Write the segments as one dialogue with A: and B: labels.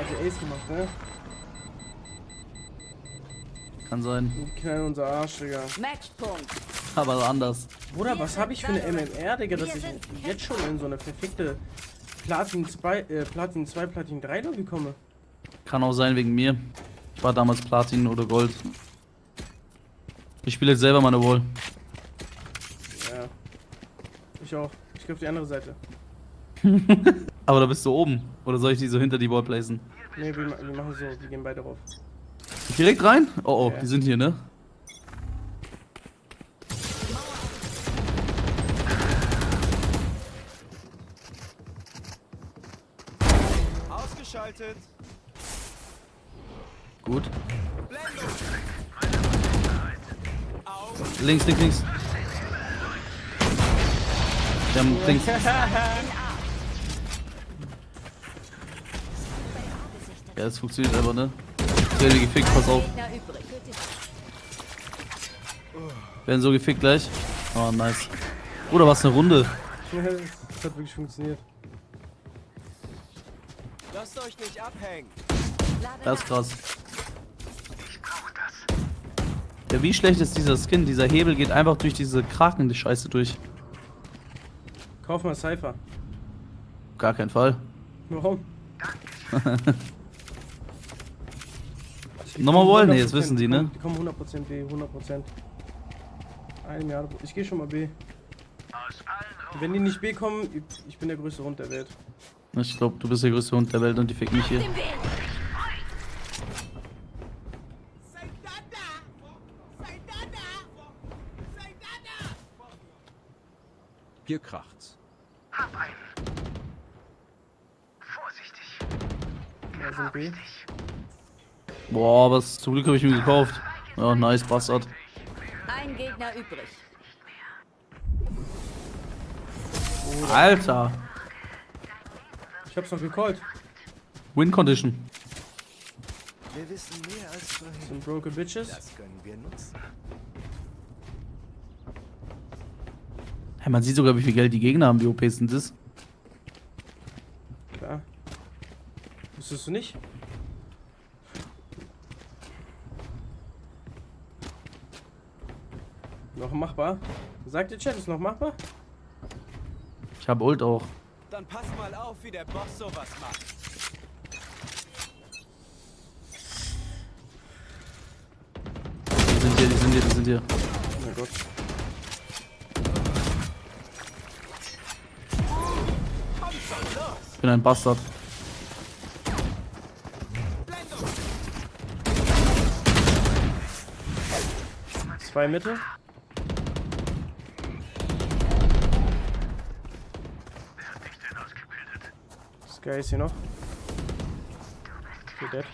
A: hat der Ace gemacht, ne?
B: Kann sein.
A: Wir knallen unser Arsch, Digga.
C: Matchpunkt.
B: Aber anders.
A: Bruder, was habe ich für eine MMR, Digga, dass ich jetzt schon in so eine perfekte Platin 2, Platin 3 Lobby komme?
B: Kann auch sein wegen mir. Ich war damals Platin oder Gold. Ich spiele jetzt selber meine Wall.
A: Ja. Ich auch. Ich gehe auf die andere Seite.
B: Aber da bist du oben. Oder soll ich die so hinter die Wall placen?
A: Ne, wir machen so. Wir gehen beide rauf.
B: Direkt rein? Oh,
A: Ja.
B: die sind hier, ne?
D: Ausgeschaltet.
B: Gut.
D: Blendung.
B: Links. Wir haben links. Ja, das funktioniert aber, ne? Werden wir gefickt, pass auf.
C: Gegner übrig.
B: Werden so gefickt gleich. Oh, nice. Oder was, eine Runde?
A: Ja, das hat wirklich funktioniert.
D: Lasst euch nicht abhängen.
B: Das ist krass. Ja, wie schlecht ist dieser Skin? Dieser Hebel geht einfach durch diese Kraken, die Scheiße durch.
A: Kauf mal Cypher.
B: Gar keinen Fall.
A: Warum?
B: Nochmal wollen? Ne, jetzt wissen sie, ne?
A: Die kommen 100% B, 100%. Ein Jahr. Ich gehe schon mal B. Wenn die nicht B kommen, ich bin der größte Hund der Welt.
B: Ich glaube, du bist der größte Hund der Welt und die ficken mich hier.
D: Hier kracht's.
A: Ja, sind B.
B: Boah, was zum Glück habe ich mir gekauft. Ja, nice, Bastard.
C: Ein Gegner übrig.
B: Alter.
A: Ich hab's noch gecallt.
B: Win Condition.
D: Wir wissen mehr als vorhin.
A: Sind broke Bitches.
D: Das können wir nutzen.
B: Hey, man sieht sogar, wie viel Geld die Gegner haben, wie OP sind das?
A: Klar. Wusstest du nicht? Noch machbar? Sagt der Chat, ist noch machbar?
B: Ich habe Ult auch.
D: Dann pass mal auf, wie der Boss sowas macht.
B: Die sind hier.
A: Oh mein Gott.
B: Ich bin ein Bastard.
A: Zwei Mitte. Sky ist hier noch. Okay, dead.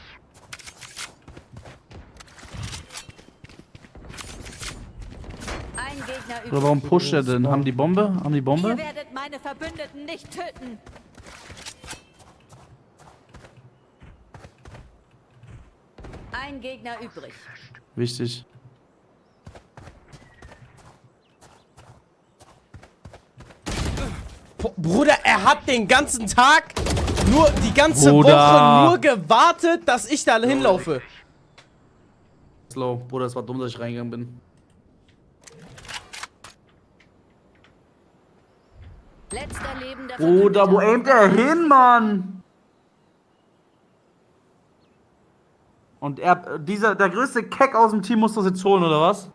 C: Ein Gegner übrig.
B: Oder warum pusht er denn? Haben die Bombe? Haben die Bombe?
C: Ihr werdet meine Verbündeten nicht töten. Ein Gegner übrig.
B: Wichtig.
A: Bruder, er hat den ganzen Tag nur die ganze
B: Bruder.
A: Woche nur gewartet, dass ich da hinlaufe.
B: Slow. Bruder, es war dumm, dass ich reingegangen bin.
C: Letzter lebender
B: Bruder, wo aimt er hin, Mann? Und der größte Keck aus dem Team muss das jetzt holen, oder was?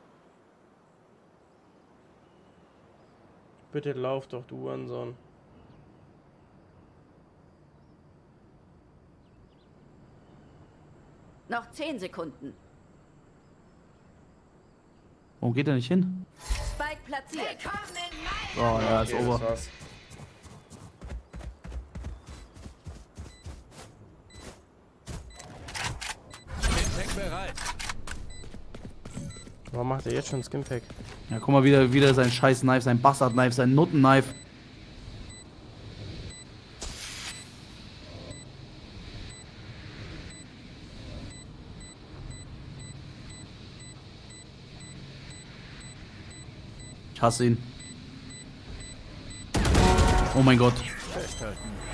A: Bitte lauf doch, du Hurensohn.
C: Noch 10 Sekunden.
B: Warum geht er nicht hin?
C: Spike platziert.
B: Oh ja, ist
A: Okay, das
B: over.
A: war's.
D: Skin-Pack bereit.
A: Warum macht er jetzt schon Skin-Pack?
B: Ja, guck mal, wieder sein scheiß Knife, sein Bastard-Knife, sein Nutten-Knife. Ich hasse ihn. Oh mein Gott.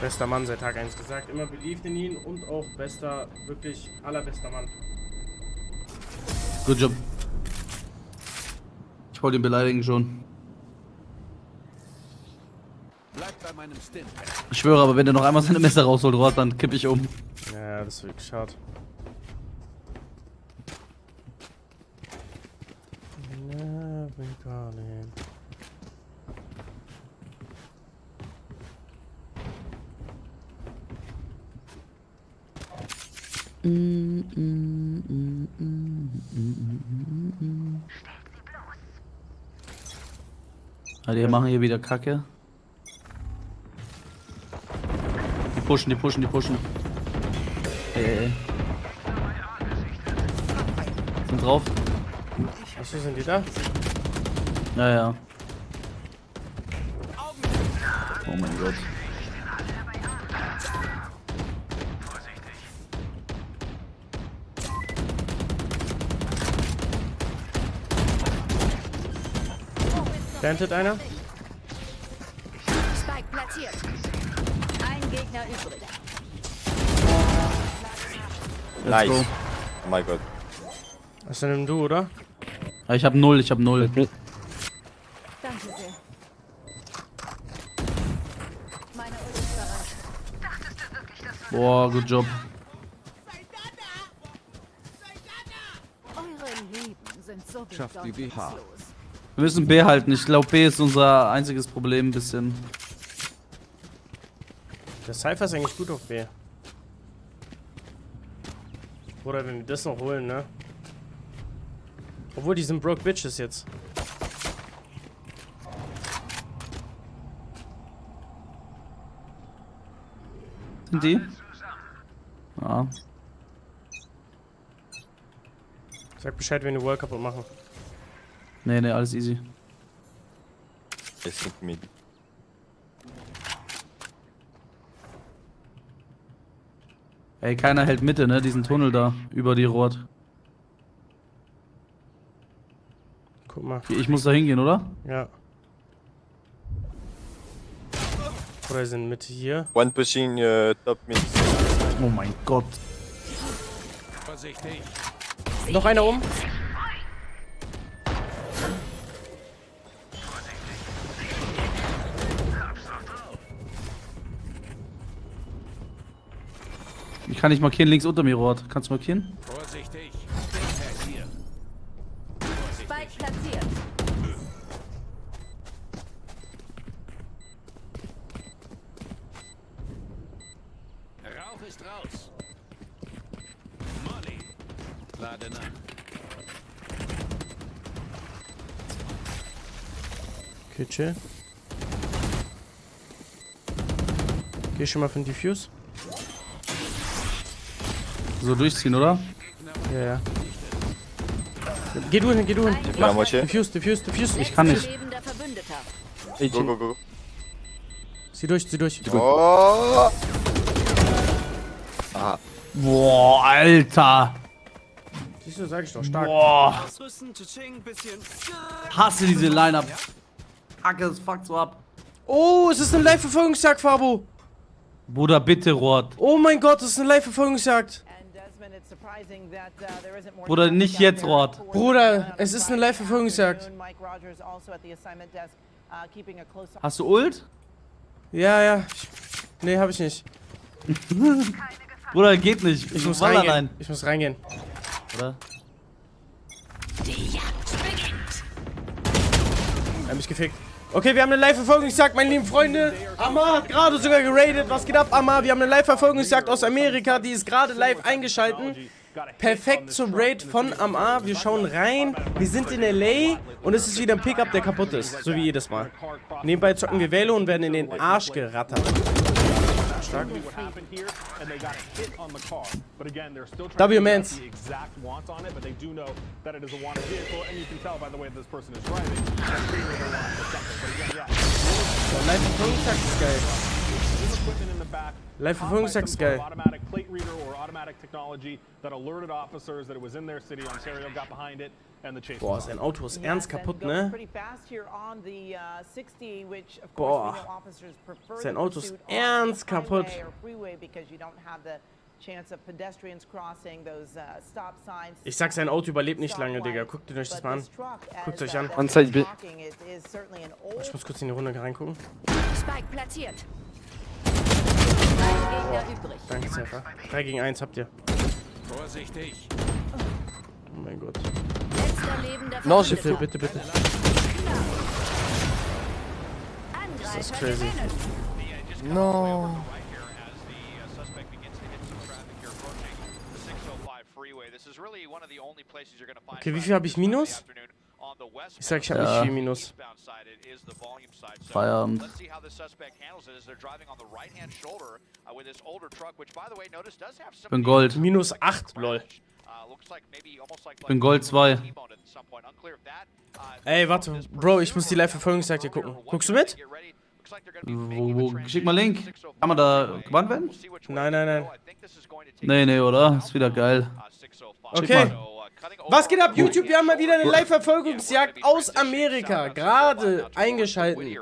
A: Bester Mann seit Tag 1 gesagt. Immer beliebt in ihn und auch bester, wirklich allerbester Mann.
B: Good job. Ich wollte ihn beleidigen schon.
D: Bleib bei meinem Stint.
B: Ich schwöre, aber wenn der noch einmal seine Messer rausholt, Rohat, dann kipp ich um.
A: Ja, das ist wirklich hart.
B: Ah, die machen hier wieder Kacke. Die pushen, die pushen, die pushen. Ey. Sind drauf?
A: Achso, sind die da?
B: Ja, ja. Oh mein Gott.
A: Plantet einer?
C: Spike platziert. Ein Gegner übrig.
B: Let's go.
E: Oh mein Gott.
A: Was denn du, oder?
B: Ah, ich hab 0, ich hab 0.
C: Danke sehr. Meine Ult ist bereit.
B: Boah, good job.
C: Eure Leben sind so
D: Schafft die
C: bedeutungslos.
B: Wir müssen B halten. Ich glaube, B ist unser einziges Problem ein bisschen.
A: Der Cypher ist eigentlich gut auf B. Oder wenn wir das noch holen, ne? Obwohl, die sind broke bitches jetzt.
B: Sind die? Ja.
A: Sag Bescheid, wenn die World kaputt machen.
B: Nee, nee, alles easy.
E: Es sind mit.
B: Ey, keiner hält Mitte, ne? Diesen Tunnel da, über die Rohat.
A: Guck mal.
B: Ich muss da hingehen, oder?
A: Ja. Oder sind Mitte hier?
E: One pushing top mid.
B: Oh mein Gott.
D: Vorsichtig.
A: Noch einer oben?
B: Ich kann nicht markieren, links unter mir, Rohat. Kannst du markieren?
D: Vorsichtig. Hinter hier.
C: Spike platziert.
D: Rauch ist raus. Molly. Lade nach.
A: Okay, chill. Geh schon mal für den Diffuse.
B: So durchziehen, oder?
A: Ja, ja. Geh du hin, geh du hin.
E: Ja, Moche.
A: Diffuse.
B: Ich kann nicht.
C: Lebender Verbündeter.
E: Go, go, go.
A: Zieh durch.
E: Oh! Ah,
B: Boah, Alter.
A: Siehst du, sag ich doch, stark.
B: Boah.
D: Rüsten, tsching, bisschen.
B: Hasse diese Line-Up. Kacke, das fuckt so ab.
A: Oh, es ist eine Live-Verfolgungsjagd, Fabo.
B: Bruder, bitte, Rohat.
A: Oh mein Gott, es ist eine Live-Verfolgungsjagd.
B: Bruder, nicht jetzt, Rohat.
A: Bruder, es ist eine Live-Verfolgungsjagd.
B: Hast du Ult?
A: Ja. Nee, hab ich nicht.
B: Bruder, geht nicht.
A: Ich muss
B: Wall
A: reingehen.
B: allein.
A: Ich muss reingehen.
B: Oder?
A: Er hat mich gefickt. Okay, wir haben eine Live-Verfolgungsjagd, meine lieben Freunde. Amar hat gerade sogar geradet. Was geht ab, Amar? Wir haben eine Live-Verfolgungsjagd aus Amerika. Die ist gerade live eingeschalten. Perfekt zum Raid von Amar. Wir schauen rein. Wir sind in LA und es ist wieder ein Pickup, der kaputt ist. So wie jedes Mal. Nebenbei zocken wir Velo und werden in den Arsch gerattert. Stark. W-Mans. Live-Verfolgungsjagd ist geil. Live-Verfolgungsjagd ist geil. Boah, sein Auto ist ernst kaputt, ne? Boah. Sein Auto ist ernst kaputt. Ich sag, sein Auto überlebt nicht lange, Digga. Guckt euch das mal an. Guckt euch an. Ich muss kurz in die Runde reingucken.
C: Spike platziert. Ein Gegner übrig.
A: Danke, Zephyr. 3 gegen 1 habt ihr.
D: Vorsichtig.
A: Oh mein Gott.
C: Letzter lebender
E: No,
C: Verbündeter.
A: Bitte, bitte, bitte.
C: Angreifer
A: Das ist crazy.
C: gewinnen.
E: No.
A: Okay, wie viel habe ich Minus? Ich sag, ich habe nicht viel Minus.
B: Feierabend. Ich bin Gold.
A: Minus 8, lol.
B: Ich bin Gold 2.
A: Ey, warte. Bro, ich muss die Live-Verfolgungsjagd hier gucken. Guckst du mit?
B: Schick mal Link. Kann man da gebannt werden?
A: Nein, nein, nein.
B: Nee, oder? Ist wieder geil.
A: Okay. Was geht ab, YouTube? Wir haben mal wieder eine Live-Verfolgungsjagd aus Amerika gerade eingeschalten.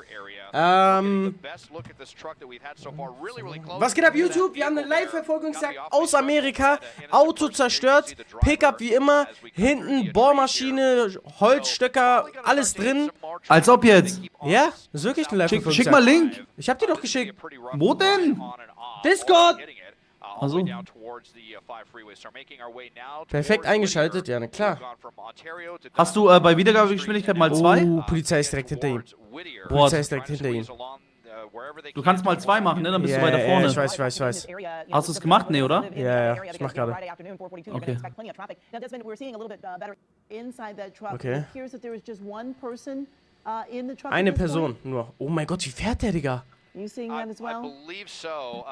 A: Was geht ab, YouTube? Wir haben eine Live-Verfolgungsjagd aus Amerika. Auto zerstört, Pickup wie immer, hinten Bohrmaschine, Holzstöcker, alles drin.
B: Als ob jetzt.
A: Ja, ist wirklich eine Live-Verfolgungsjagd.
B: Schick mal Link.
A: Ich hab dir doch geschickt.
B: Wo denn?
A: Discord!
B: Also.
A: Perfekt eingeschaltet, ja, na klar.
B: Hast du bei Wiedergabegeschwindigkeit mal 2?
A: Oh, Polizei ist direkt hinter ihm. Polizei ist direkt hinter ihm.
B: Du kannst mal 2 machen, ne? Dann bist du weiter
A: Ja,
B: vorne.
A: ich weiß.
B: Hast du es gemacht? Nee, oder?
A: Ja, ich mach gerade.
B: Okay.
A: Okay. Eine Person nur. Oh mein Gott, wie fährt der, Digga?
F: I believe so.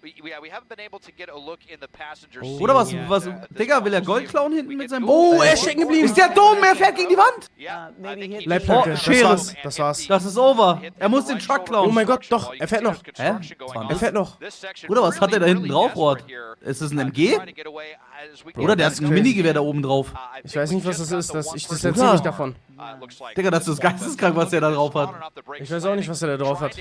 F: We haven't been able to get a look in the passenger seat.
B: Oder was? Digga, will er Gold klauen hinten mit seinem
A: Oh,
B: Boot?
A: er ist stecken geblieben.
B: Ist der dumm? Er fährt gegen die Wand.
F: Yeah, I think he
A: Leitplanke, das
B: Schere.
A: war's. Das war's.
B: Das ist over. Er muss den Truck
A: Oh
B: klauen.
A: mein Gott, doch, er fährt noch.
B: Hä?
A: Er fährt noch.
B: Bruder, was hat er da hinten drauf, Rohat? Ist das ein MG? Bruder, der hat ein Minigewehr da oben drauf.
A: Ich weiß nicht, was das ist. Ich distanziere mich davon.
B: Digga, das ist geisteskrank, was der da drauf hat.
A: Ich weiß auch nicht, was er da drauf hat.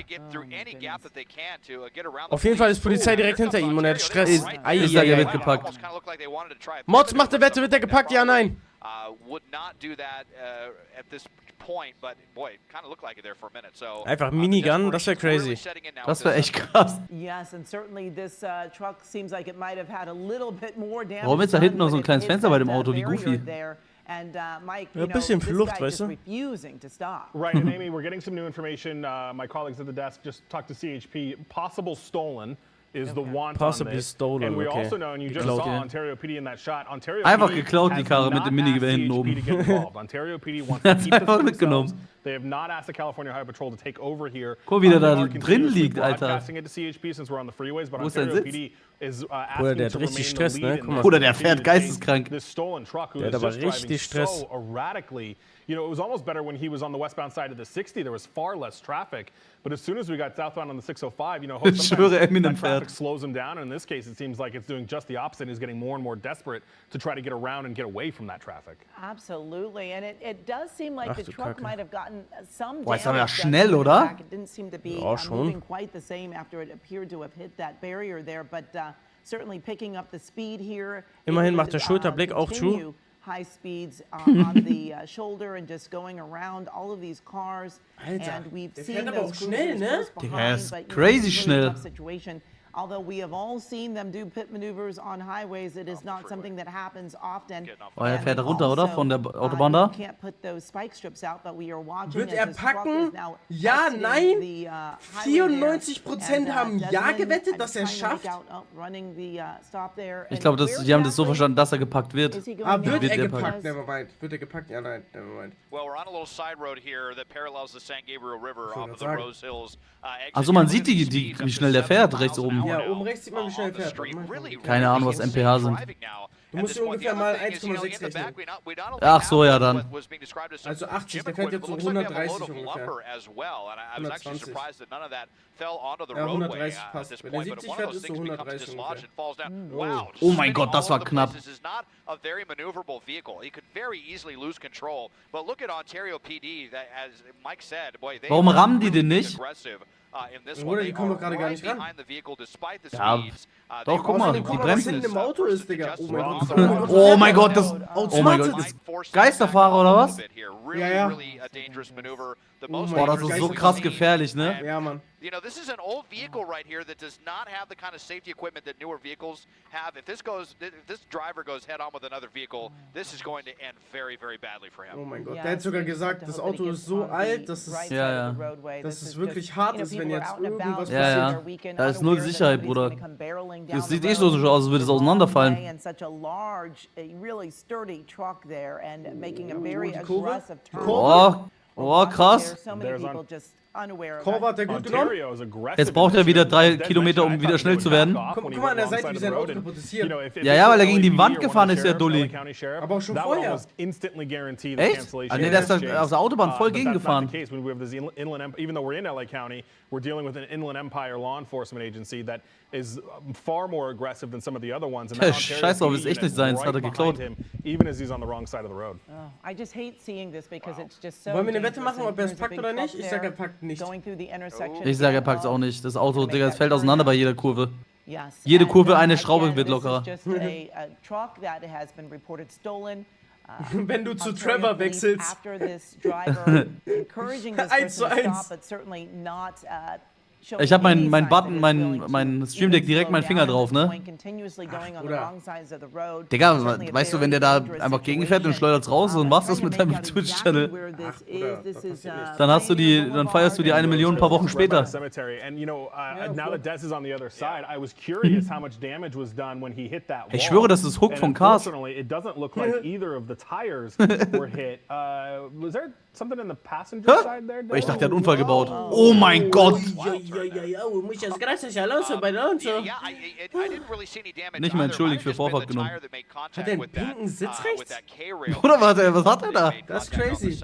A: Auf jeden Fall ist Polizei direkt hinter ihm und er hat Stress.
B: Ist er mitgepackt.
A: Mods, macht eine Wette, wird er gepackt? Ja, nein. Einfach Minigun, das wäre crazy.
B: Das wäre echt krass.
C: Warum
B: ist da hinten noch so ein kleines Fenster bei dem Auto, wie Goofy?
A: Ja, ein bisschen für Luft, weißt du?
G: Right, and Amy, we're getting some new information. My colleagues at the desk just talked to CHP. Possible stolen is the want
A: Possibly
G: on this.
A: stolen,
G: And we
A: okay.
G: also know, and you just
A: Geklaut,
G: saw
A: ja.
G: Ontario PD in that shot. Ontario
B: Einfach
G: PD
B: geklaut, die
G: has
B: Karre mit dem
G: not
B: Minigewehr
G: asked
B: hinten
G: CHP
B: oben.
G: to get involved. Ontario PD wants to
B: Hat's
G: keep this
B: einfach
G: to
B: mitgenommen.
G: themselves. They have not asked the California Highway Patrol to take over here.
B: Guck, wie der
G: They
B: da
G: are
B: drin
G: continuously
B: liegt, Alter.
G: broadcasting it to CHP since we're on the freeways, but
B: Wo ist sein
G: Ontario
B: Sitz?
G: PD is
A: Bruder,
G: asking
A: der hat
G: to
A: richtig
G: remain
A: Stress,
G: the
A: ne?
G: lead
A: Guck
G: in
A: mal.
G: this.
B: Bruder, der
G: They
B: fährt
G: chase
B: geisteskrank.
G: This stolen truck who
A: Der
G: is
A: hat aber
G: just driving
A: richtig Stress.
G: so erratically. You know, it was almost better when he was on the westbound side of the 60. There was far less traffic. But as soon as we got southbound on the 605, you know,
B: Ich schwöre, Eminem
G: that traffic
B: fährt.
G: slows him down. And in this case, it seems like it's doing just the opposite. He's getting more and more desperate to try to get around and get away from that traffic.
H: Absolutely, and it does seem like
A: Ach,
H: the
A: du
H: truck
A: Kacke.
H: might have gotten some
B: Boah, ist aber
H: damage done
B: schnell,
H: to the
B: oder?
H: back. It didn't seem to be
A: Ja, schon.
H: moving quite the same after it appeared to have hit that barrier there, but certainly picking up the speed here.
A: Immerhin
H: Able
A: macht
H: to,
A: der Schulterblick auch zu.
H: continue high speeds on the shoulder and just going around all of these cars.
A: Alter,
H: And we've
A: der
H: seen
A: fährt aber
H: those
A: auch schnell,
H: cruisers
A: ne?
H: close
B: Digga,
H: behind,
B: er ist
H: but, you know,
B: crazy
H: it's a really
B: schnell.
H: tough situation. Although we have all seen them do pit maneuvers on highways, it is not something that happens often.
B: Oh, er
H: And
B: fährt runter, oder?
H: also,
B: Von der Autobahn da?
H: you can't put those spike strips out, but we are watching
A: Wird
H: as
A: er
H: this truck
A: packen?
H: is now
A: Ja,
H: exiting
A: nein?
H: the, highway there.
A: 94% haben
H: And,
A: ja
H: Desmond,
A: gewettet,
H: I'm
A: dass er
H: trying to make
A: schafft.
H: out, running the, stop there.
B: Ich
H: And
B: glaube,
H: where
B: die haben das so
H: exactly
B: verstanden, dass er gepackt wird.
H: is he going
A: Ah,
H: now?
A: wird er
B: er
A: gepackt?
H: Because-
A: Nevermind. Wird er gepackt? Ja, nein, nevermind.
F: Well, we're on a little side road here that parallels the San Gabriel River off of the
A: sagen.
F: Rose Hills.
B: Also man sieht wie schnell der fährt, rechts oben.
A: Ja, oben rechts sieht man, wie schnell er fährt.
B: Keine Ahnung, was MPH sind.
A: Du musst dir ungefähr mal 1,6 rechnen.
B: Ach so, ja dann.
A: Also 80, der fährt jetzt so 130 ungefähr. 120. Ja, 130 passt. Wenn der 70 fährt, ist so 130 ungefähr.
B: Oh mein Gott, das war knapp.
F: A very maneuverable vehicle. He could very easily lose control. But look at Ontario PD. That, as Mike said, boy, they
B: Warum rammen die den nicht?
A: Oder die kommen doch gerade gar nicht ran.
B: Ja, doch, guck mal, die bremsen.
A: Hinten im Auto ist, Digga. Oh mein Gott.
B: Oh mein Gott, das... Oh mein Gott, das Geisterfahrer oder was?
A: Ja, ja.
B: Boah, das ist so krass gefährlich, ne?
A: Ja, Mann.
F: You know, this is an old vehicle right here that does not have the kind of safety equipment that newer vehicles have. If this driver goes head on with another vehicle, this is going to end very, very badly for him.
A: Oh mein Gott, der hat sogar gesagt, das Auto ist so alt, dass es,
B: Ja, ja.
A: dass es wirklich hart ist, wenn jetzt irgendwas
B: Ja,
A: passiert.
B: ja. Da ist null Sicherheit, Bruder. Das sieht eh so aus, als würde es auseinanderfallen. Oh, krass.
A: Kurve hat er gut genommen.
B: Jetzt braucht er wieder 3 Kilometer, um wieder schnell zu werden.
A: Guck mal an der Seite, wie sein Auto kaputt ist hier.
B: Ja, ja, weil er gegen die Wand gefahren ist, der Dulli.
A: Aber auch schon vorher.
B: Echt? Ah, nee, der ist da auf der Autobahn voll gegengefahren.
G: We're dealing with an Inland Empire law enforcement agency that is far more aggressive than some of the other ones. And
B: Scheiß drauf, ist echt nicht seins, hat er geklaut.
G: Even as he's on the wrong side of the road.
H: I just hate seeing this because it's just so.
A: Wollen wir eine Wette machen, ob er es packt oder nicht? Ich sag, er packt nicht.
B: Ich sage, er packt es auch nicht. Das Auto, Digga, es fällt auseinander bei jeder Kurve. Jede Kurve, eine Schraube wird lockerer.
A: Wenn du zu Trevor wechselst. 1:1.
B: Ich habe mein Button, mein Stream Deck direkt meinen Finger drauf, ne? Digga, weißt du, wenn der da einfach gegenfährt und schleudert raus und machst das mit deinem Twitch-Channel, dann hast du dann feierst du die 1 Million ein paar Wochen später. Ich schwöre, das ist Hook von Cars. Ich dachte, der hat einen Unfall gebaut. Oh mein Gott!
A: Muchas gracias, Alonso, bei Alonso.
B: Nicht mal entschuldigt für Vorfahrt genommen.
A: Hat er einen pinken Sitz rechts?
B: Oder was hat er da?
A: Das ist crazy.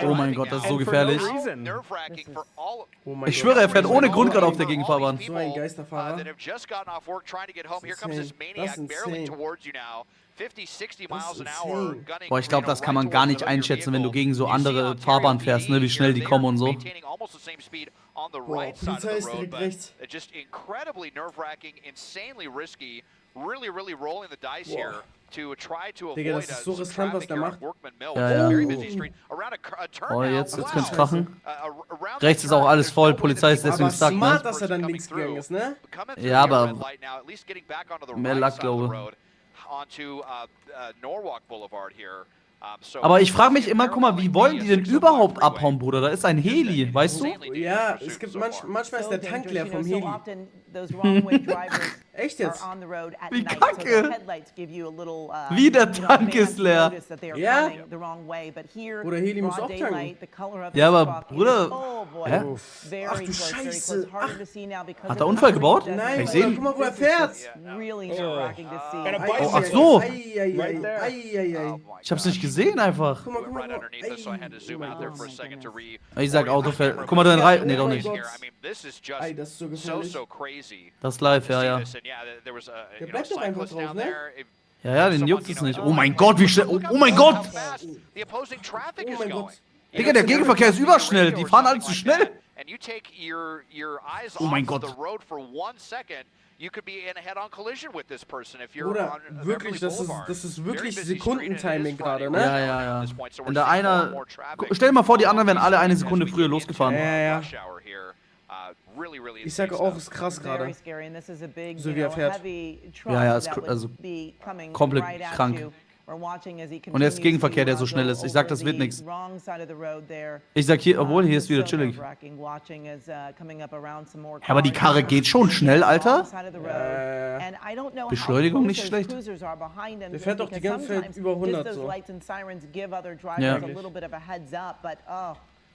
B: Oh mein Gott, das ist so gefährlich. Ich schwöre, er fährt ohne Grund gerade auf der Gegenfahrbahn.
A: So ein Geisterfahrer. Das ist insane.
B: Boah, ich glaube, das kann man gar nicht einschätzen, wenn du gegen so andere Fahrbahnen fährst, ne, wie schnell die kommen und so.
A: Boah, Polizei ist direkt rechts. Digga, das ist so riskant, was der macht.
B: Ja, ja. Oh, jetzt kann's krachen. Rechts ist auch alles voll, Polizei ist deswegen stuck, ne?
A: Smart, dass er dann links gegangen ist, ne?
B: Ja, aber mehr Lack, glaube ich. Aber ich frage mich immer, guck mal, wie wollen die denn überhaupt abhauen, Bruder? Da ist ein Heli, weißt du?
A: Ja, es gibt manchmal ist der Tank leer vom Heli. Echt jetzt?
B: Wie kacke! Wie der Tank ist leer.
A: Ja? Oder Heli muss auch tanken.
B: Ja, aber Bruder... Hä?
A: Ach du Scheiße. Ach.
B: Hat er Unfall gebaut?
A: Nein,
B: ich sehe ihn.
A: guck mal, wo er fährt.
B: Oh, ach so. Ich hab's nicht gesehen einfach.
A: Guck mal.
B: Ich sag Autofeld. Guck mal, da rein. Nee, doch nicht.
A: Ey, das ist so gefährlich.
B: Das ist live, ja.
A: Der bleibt doch einfach drauf, ne?
B: Ja, den juckt es nicht. Oh mein Gott, wie schnell. Oh mein Gott!
A: Oh mein Gott.
B: Digga, der Gegenverkehr ist überschnell. Die fahren alle zu schnell. Oh mein Gott.
A: Oder wirklich, das ist wirklich Sekundentiming gerade, ne?
B: Ja. Wenn da einer... Stell dir mal vor, die anderen wären alle 1 Sekunde früher losgefahren.
A: Ja. Ich sage auch, ist krass gerade. So wie er fährt.
B: Ja, ist also komplett krank. Und jetzt Gegenverkehr, der so schnell ist. Ich sag, das wird nichts. Ich sag hier, obwohl, hier ist wieder chillig. Aber die Karre geht schon schnell, Alter. Beschleunigung nicht schlecht.
A: Der fährt doch die ganze Zeit über 100 so.
B: Ja.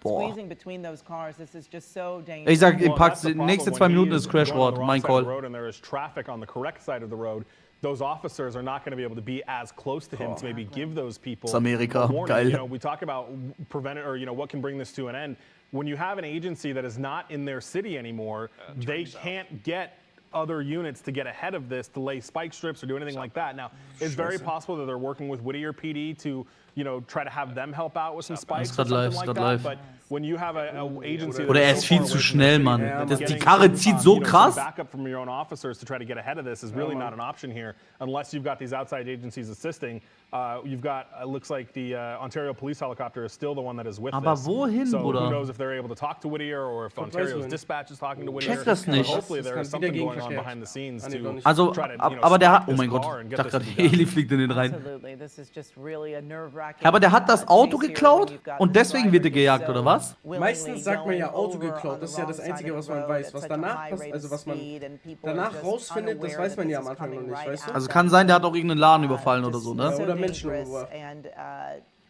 H: squeezing between those cars. This is just so dangerous.
B: Ich sag,
G: Well,
B: packt's
G: that's the
B: die nächste
G: problem
B: 2
G: when he
B: Minuten
G: is
B: ist Crash
G: going on the
B: Rohat,
G: wrong
B: mein
G: side of the
B: Call.
G: road and there is traffic on the correct side of the road. Those officers are not going to be able to be as close to him to maybe give those people
B: Das Amerika,
G: a warning.
B: geil.
G: You know, we talk about prevent or what can bring this to an end. When you have an agency that is not in their city anymore, they can't get other units to get ahead of this to lay spike strips or do anything like that. Now, it's very possible that they're working with Whittier PD to try to have them help out with some spikes or something like that. But when you have an agency
B: Oder er
G: that
B: ist
G: so
B: viel
G: far
B: zu
G: away from
B: schnell,
G: the
B: Mann.
G: city, then
B: Die
G: getting
B: Karre
G: some,
B: zieht so
G: some
B: krass.
G: backup from your own officers to try to get ahead of this is really not an option here unless you've got these outside agencies assisting. You've got, it looks like the Ontario police helicopter is still the one that is with
B: Aber
G: this.
B: wohin,
G: So
B: Bruder?
G: who knows if they're able to talk to Whittier or if Ontario's dispatch is talking to Whittier.
B: Check das
G: But
B: nicht.
G: hopefully there
A: Das
G: is
A: kann
G: something
A: wieder
G: going on
A: gegenverkehr.
G: behind the scenes
A: Ah, nee, doch
G: to
A: nicht.
B: Also,
G: try to,
B: aber der hat,
G: spike
B: oh mein
G: this
B: Gott,
G: car and
B: ich
G: get
B: dachte
G: this
B: gerade,
G: to be done.
B: Heli fliegt in den rein.
H: Absolutely. This is just really a nerve-wracking,
B: Aber der hat das Auto
H: chase here
B: geklaut
H: when you've got
B: und
H: this
B: deswegen wird er
H: driver
B: gejagt,
H: so
B: oder was?
H: willingly
A: Meistens sagt man ja
H: going
A: Auto
H: over
A: geklaut,
H: on
A: das ist
H: the
A: ja das
H: wrong side
A: Einzige,
H: of
A: was
H: the
A: man
H: road
A: weiß.
H: at
A: Was
H: such a
A: danach
H: high
A: passiert,
H: rate
A: also
H: of
A: was man
H: speed and people are
A: danach
H: just
A: rausfindet, das
H: unaware
A: weiß man
H: that
A: ja
H: this
A: am
H: is
A: Anfang noch
H: coming
A: nicht,
H: right
A: weißt du?
H: at
B: Also
H: them.
B: kann sein, der hat auch irgendeinen Laden überfallen oder
H: Just
B: so,
A: Ja,
B: ne?
H: so
A: oder Menschen
H: dangerous,
A: über.
H: and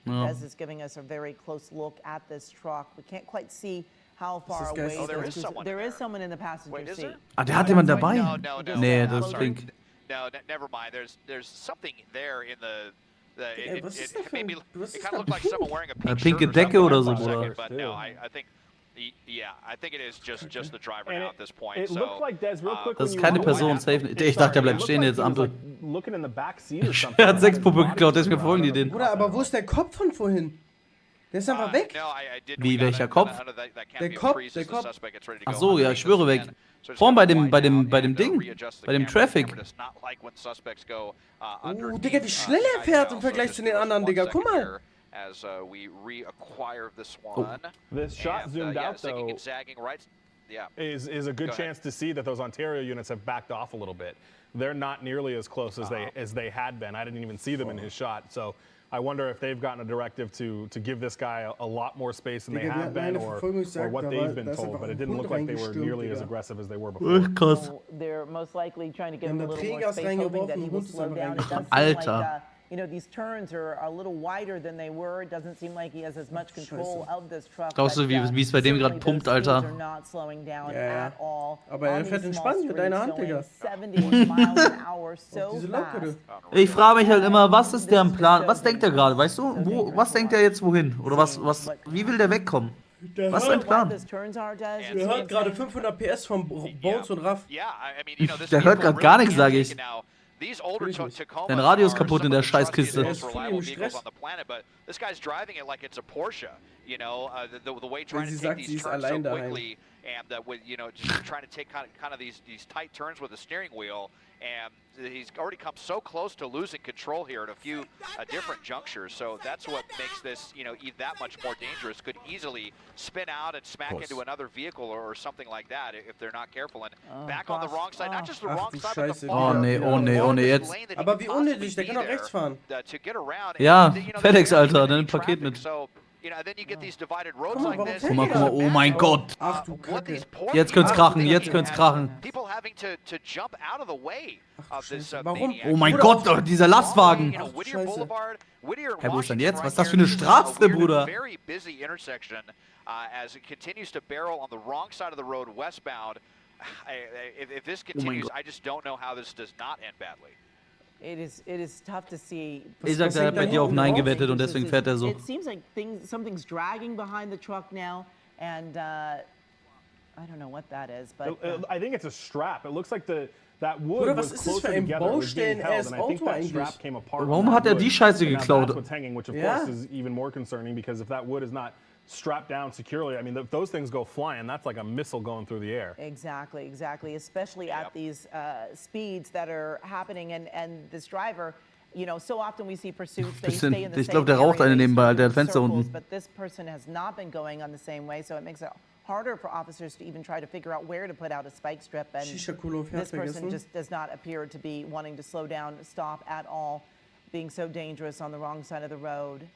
B: Ja.
H: Des is giving us a very close look at this truck. We can't quite see how far
A: ist
H: away
A: geil. Oh,
F: there
H: it
F: is
H: is.
F: someone
H: There
F: in
H: is
F: there.
H: someone in the passenger
F: Wait, is
H: seat.
F: there?
B: Ah, der hat jemand dabei?
F: No,
B: Nee,
F: no,
B: das ist
F: sorry.
B: Pink.
F: No, never mind. There's something there in the.
A: Ey, was ist da für
F: It
A: ein-
F: made me.
A: was
F: It
A: ist
F: kind
A: da
F: of looked like
A: pink?
F: someone wearing a
B: Eine
F: pink
B: pinke
F: shirt or
B: Decke
F: something
B: oder
F: for
B: so,
F: a
B: Bruder.
F: second, but no, I think. Yeah, I think it is just the driver
G: And
F: now at this point.
G: it
F: So,
G: looked like Des real quick
B: Das
G: when
B: ist
G: you
B: keine
G: were
B: Person,
G: looking
B: safe
G: at-
B: nicht. Ich dachte, der
G: Sorry,
B: bleibt
G: it
B: stehen
G: looked
B: jetzt,
G: like he was,
B: Ampel.
G: like, looking in the back seat or something.
B: Er hat 6 Puppe
G: Body
B: geklaut, deswegen
G: was
B: verfolgen die
G: around.
B: den.
A: Bruder, aber wo ist der Kopf von vorhin? Der ist einfach weg.
F: No, I did.
B: Wie,
F: we got
B: welcher
F: it
B: Kopf?
F: under that
A: Der
F: canopy of
A: Kopf,
F: trees
A: der
F: as the
A: Kopf.
F: suspect gets ready to
B: Ach
F: go
B: so,
F: on.
B: ja,
F: I
B: ich
F: think
B: schwöre
F: this
B: weg.
F: man- so just
B: Vorhin
F: gotta
B: bei dem-
F: wind
B: bei dem-
F: down
B: bei dem
F: and,
B: Ding,
F: readjust the
B: bei dem
F: camera. The
B: Traffic.
F: camera does not like when suspects go,
A: Oh,
F: underneath,
A: Digga, wie schnell er
F: the
A: fährt
F: guide
A: im Vergleich
F: rail.
A: zu
F: So
A: den
F: just
A: anderen,
F: give us
A: Digga.
F: one
A: Guck
F: second
A: mal.
F: here As we reacquire this
B: Oh.
F: one.
G: This shot
F: And,
G: zoomed
F: yeah,
G: out,
F: zigging
G: though,
F: and zagging right. Yeah.
G: is a good
F: Go ahead.
G: chance to see that those Ontario units have backed off a little bit. They're not nearly as close as they had been. I didn't even see them in his shot. So I wonder if they've gotten a directive to give this guy a lot more space than they
A: Digga, wir
G: have
A: hatten
G: been,
A: eine
G: or
A: Verfolgungsjagd,
G: what
A: da
G: they've
A: war-
G: been
A: da ist
G: told.
A: einfach
G: But it
A: ein
G: didn't
A: Hund
G: look like they were
A: reingestürmt,
G: nearly as
A: Digga.
G: aggressive as they were before.
B: Krass.
H: So they're most likely trying to give him
A: Die
H: a
A: haben da
H: little more
A: Trägers
H: space, hoping that
A: reingeworfen,
H: he will
A: Hund ist
H: slow
A: einfach
H: down. It does seem
B: Alter.
H: like, these turns are a little wider than they were. It doesn't seem like he has as much control of this truck.
B: Glaubst du,
H: but,
B: wie es bei dem
H: certainly
B: gerade pumpt,
H: those speeds
B: Alter?
H: are not slowing down
A: Ja, ja.
H: at all.
A: Aber er
H: On
A: fährt
H: these
A: entspannt
H: small
A: mit deiner
H: streets
A: Hand, Digga.
H: going 70 miles an hour so
A: Diese lockere.
H: fast.
B: Ich frage mich halt immer, was ist deren Plan? Was denkt er gerade, weißt du? Was denkt er jetzt wohin? Oder wie will der wegkommen? Was ist sein
H: What
B: Plan?
H: those turns are, Des,
A: Der hört gerade 500 PS von Bones und Raff.
F: Yeah, I mean, this
B: Der hört
F: vehicle
B: grad gar
F: really
B: nichts,
F: can
B: sag
F: take
B: ich.
F: it now. These older Tacomas
B: Dein Radio ist
F: are
B: kaputt in
F: some
B: der
F: of the trustiest,
B: Scheißkiste.
F: most
A: Er ist voll
F: reliable
A: im
F: vehicles
A: Stress.
F: on the planet, but this guy's driving it like it's a Porsche. You know, the way trying
A: sie
F: to take
A: sagt, sie
F: these
A: ist
F: turns so
A: allein daheim.
F: quickly, and with just trying to take kind of these tight turns with the steering wheel, and he's already come so close to losing control here at a few different junctures. So that's what makes this that much more dangerous. Could easily spin out and smack into another vehicle or something like that if they're not careful. And back on the wrong side, not just the
A: Ach
F: wrong
A: du
F: side, but
A: Scheiße,
F: the far
B: Oh nee, oh nee, oh nee, jetzt.
F: lane that he
A: Aber
F: could
A: wie
F: possibly
A: unnötig, der
F: be
A: kann auch
F: there,
A: rechts fahren.
F: to get around.
B: Ja,
F: And, there's
B: FedEx,
F: very
B: Alter,
F: many
B: nimm ein Paket
F: traffic,
B: mit.
F: So, then you get these divided roads
A: Guck mal,
F: like
A: warum
F: this.
A: fährt
B: Guck mal, oh mein Gott.
A: Ach du
F: What
A: Kacke.
F: these poor
B: Jetzt
F: people
B: könnt's
F: are
B: krachen,
F: doing
B: jetzt könnt's
F: has
B: krachen.
F: People having to jump out of the way of this
A: Warum?
F: maniac.
B: Oh mein
A: Bruder,
B: Gott, dieser Lastwagen.
F: You know, Whittier
A: Scheiße.
F: Boulevard, Whittier and
B: Hä, wo ist denn
F: Washington
B: jetzt? Was
F: right
B: ist das für
F: here.
B: eine Straße,
F: We're in a
B: Bruder?
F: very busy intersection as it continues to barrel on the wrong side of the road westbound. If this continues,
B: Gott.
F: I just don't know how this does not end badly.
H: It is tough to see.
B: Ich sag, der hat bei dir auf Nein gewettet und deswegen fährt er so.
H: It seems like something's dragging behind the truck now, and I don't know what that is, but
G: I think it's a strap. It looks like that wood
A: Bruder,
G: was
A: was ist das
G: closer
A: für ein
G: together. It was being held,
A: Baustellen-ass
G: and I think
A: Auto
G: that
A: eigentlich?
G: strap came apart.
B: Warum
G: on
B: hat
G: that
B: er die
G: wood,
B: Scheiße
G: and now
B: geklaut?
G: That's what's hanging, which of
A: Ja.
G: course is even more concerning because if that wood is not strapped down securely, I mean, if those things go flying, that's like a missile going through the air.
H: exactly, especially at these speeds that are happening, and this driver. You know, so often we see pursuits. They
B: Bisschen-
H: stay in the
B: ich
H: same
B: glaub, der raucht
H: area,
B: eine
H: they
B: nebenbei,
H: stay
B: der
H: in
B: hat Fenster
H: circles,
B: unten.
H: But this person has not been going on the same way, so it makes it harder for officers to even try to figure out where to put out a spike strip. And
A: Shisha-Kulo auf
H: this
A: Herz
H: person
A: vergessen.
H: just does not appear to be wanting to slow down, stop at all, being so dangerous on the wrong side of the road.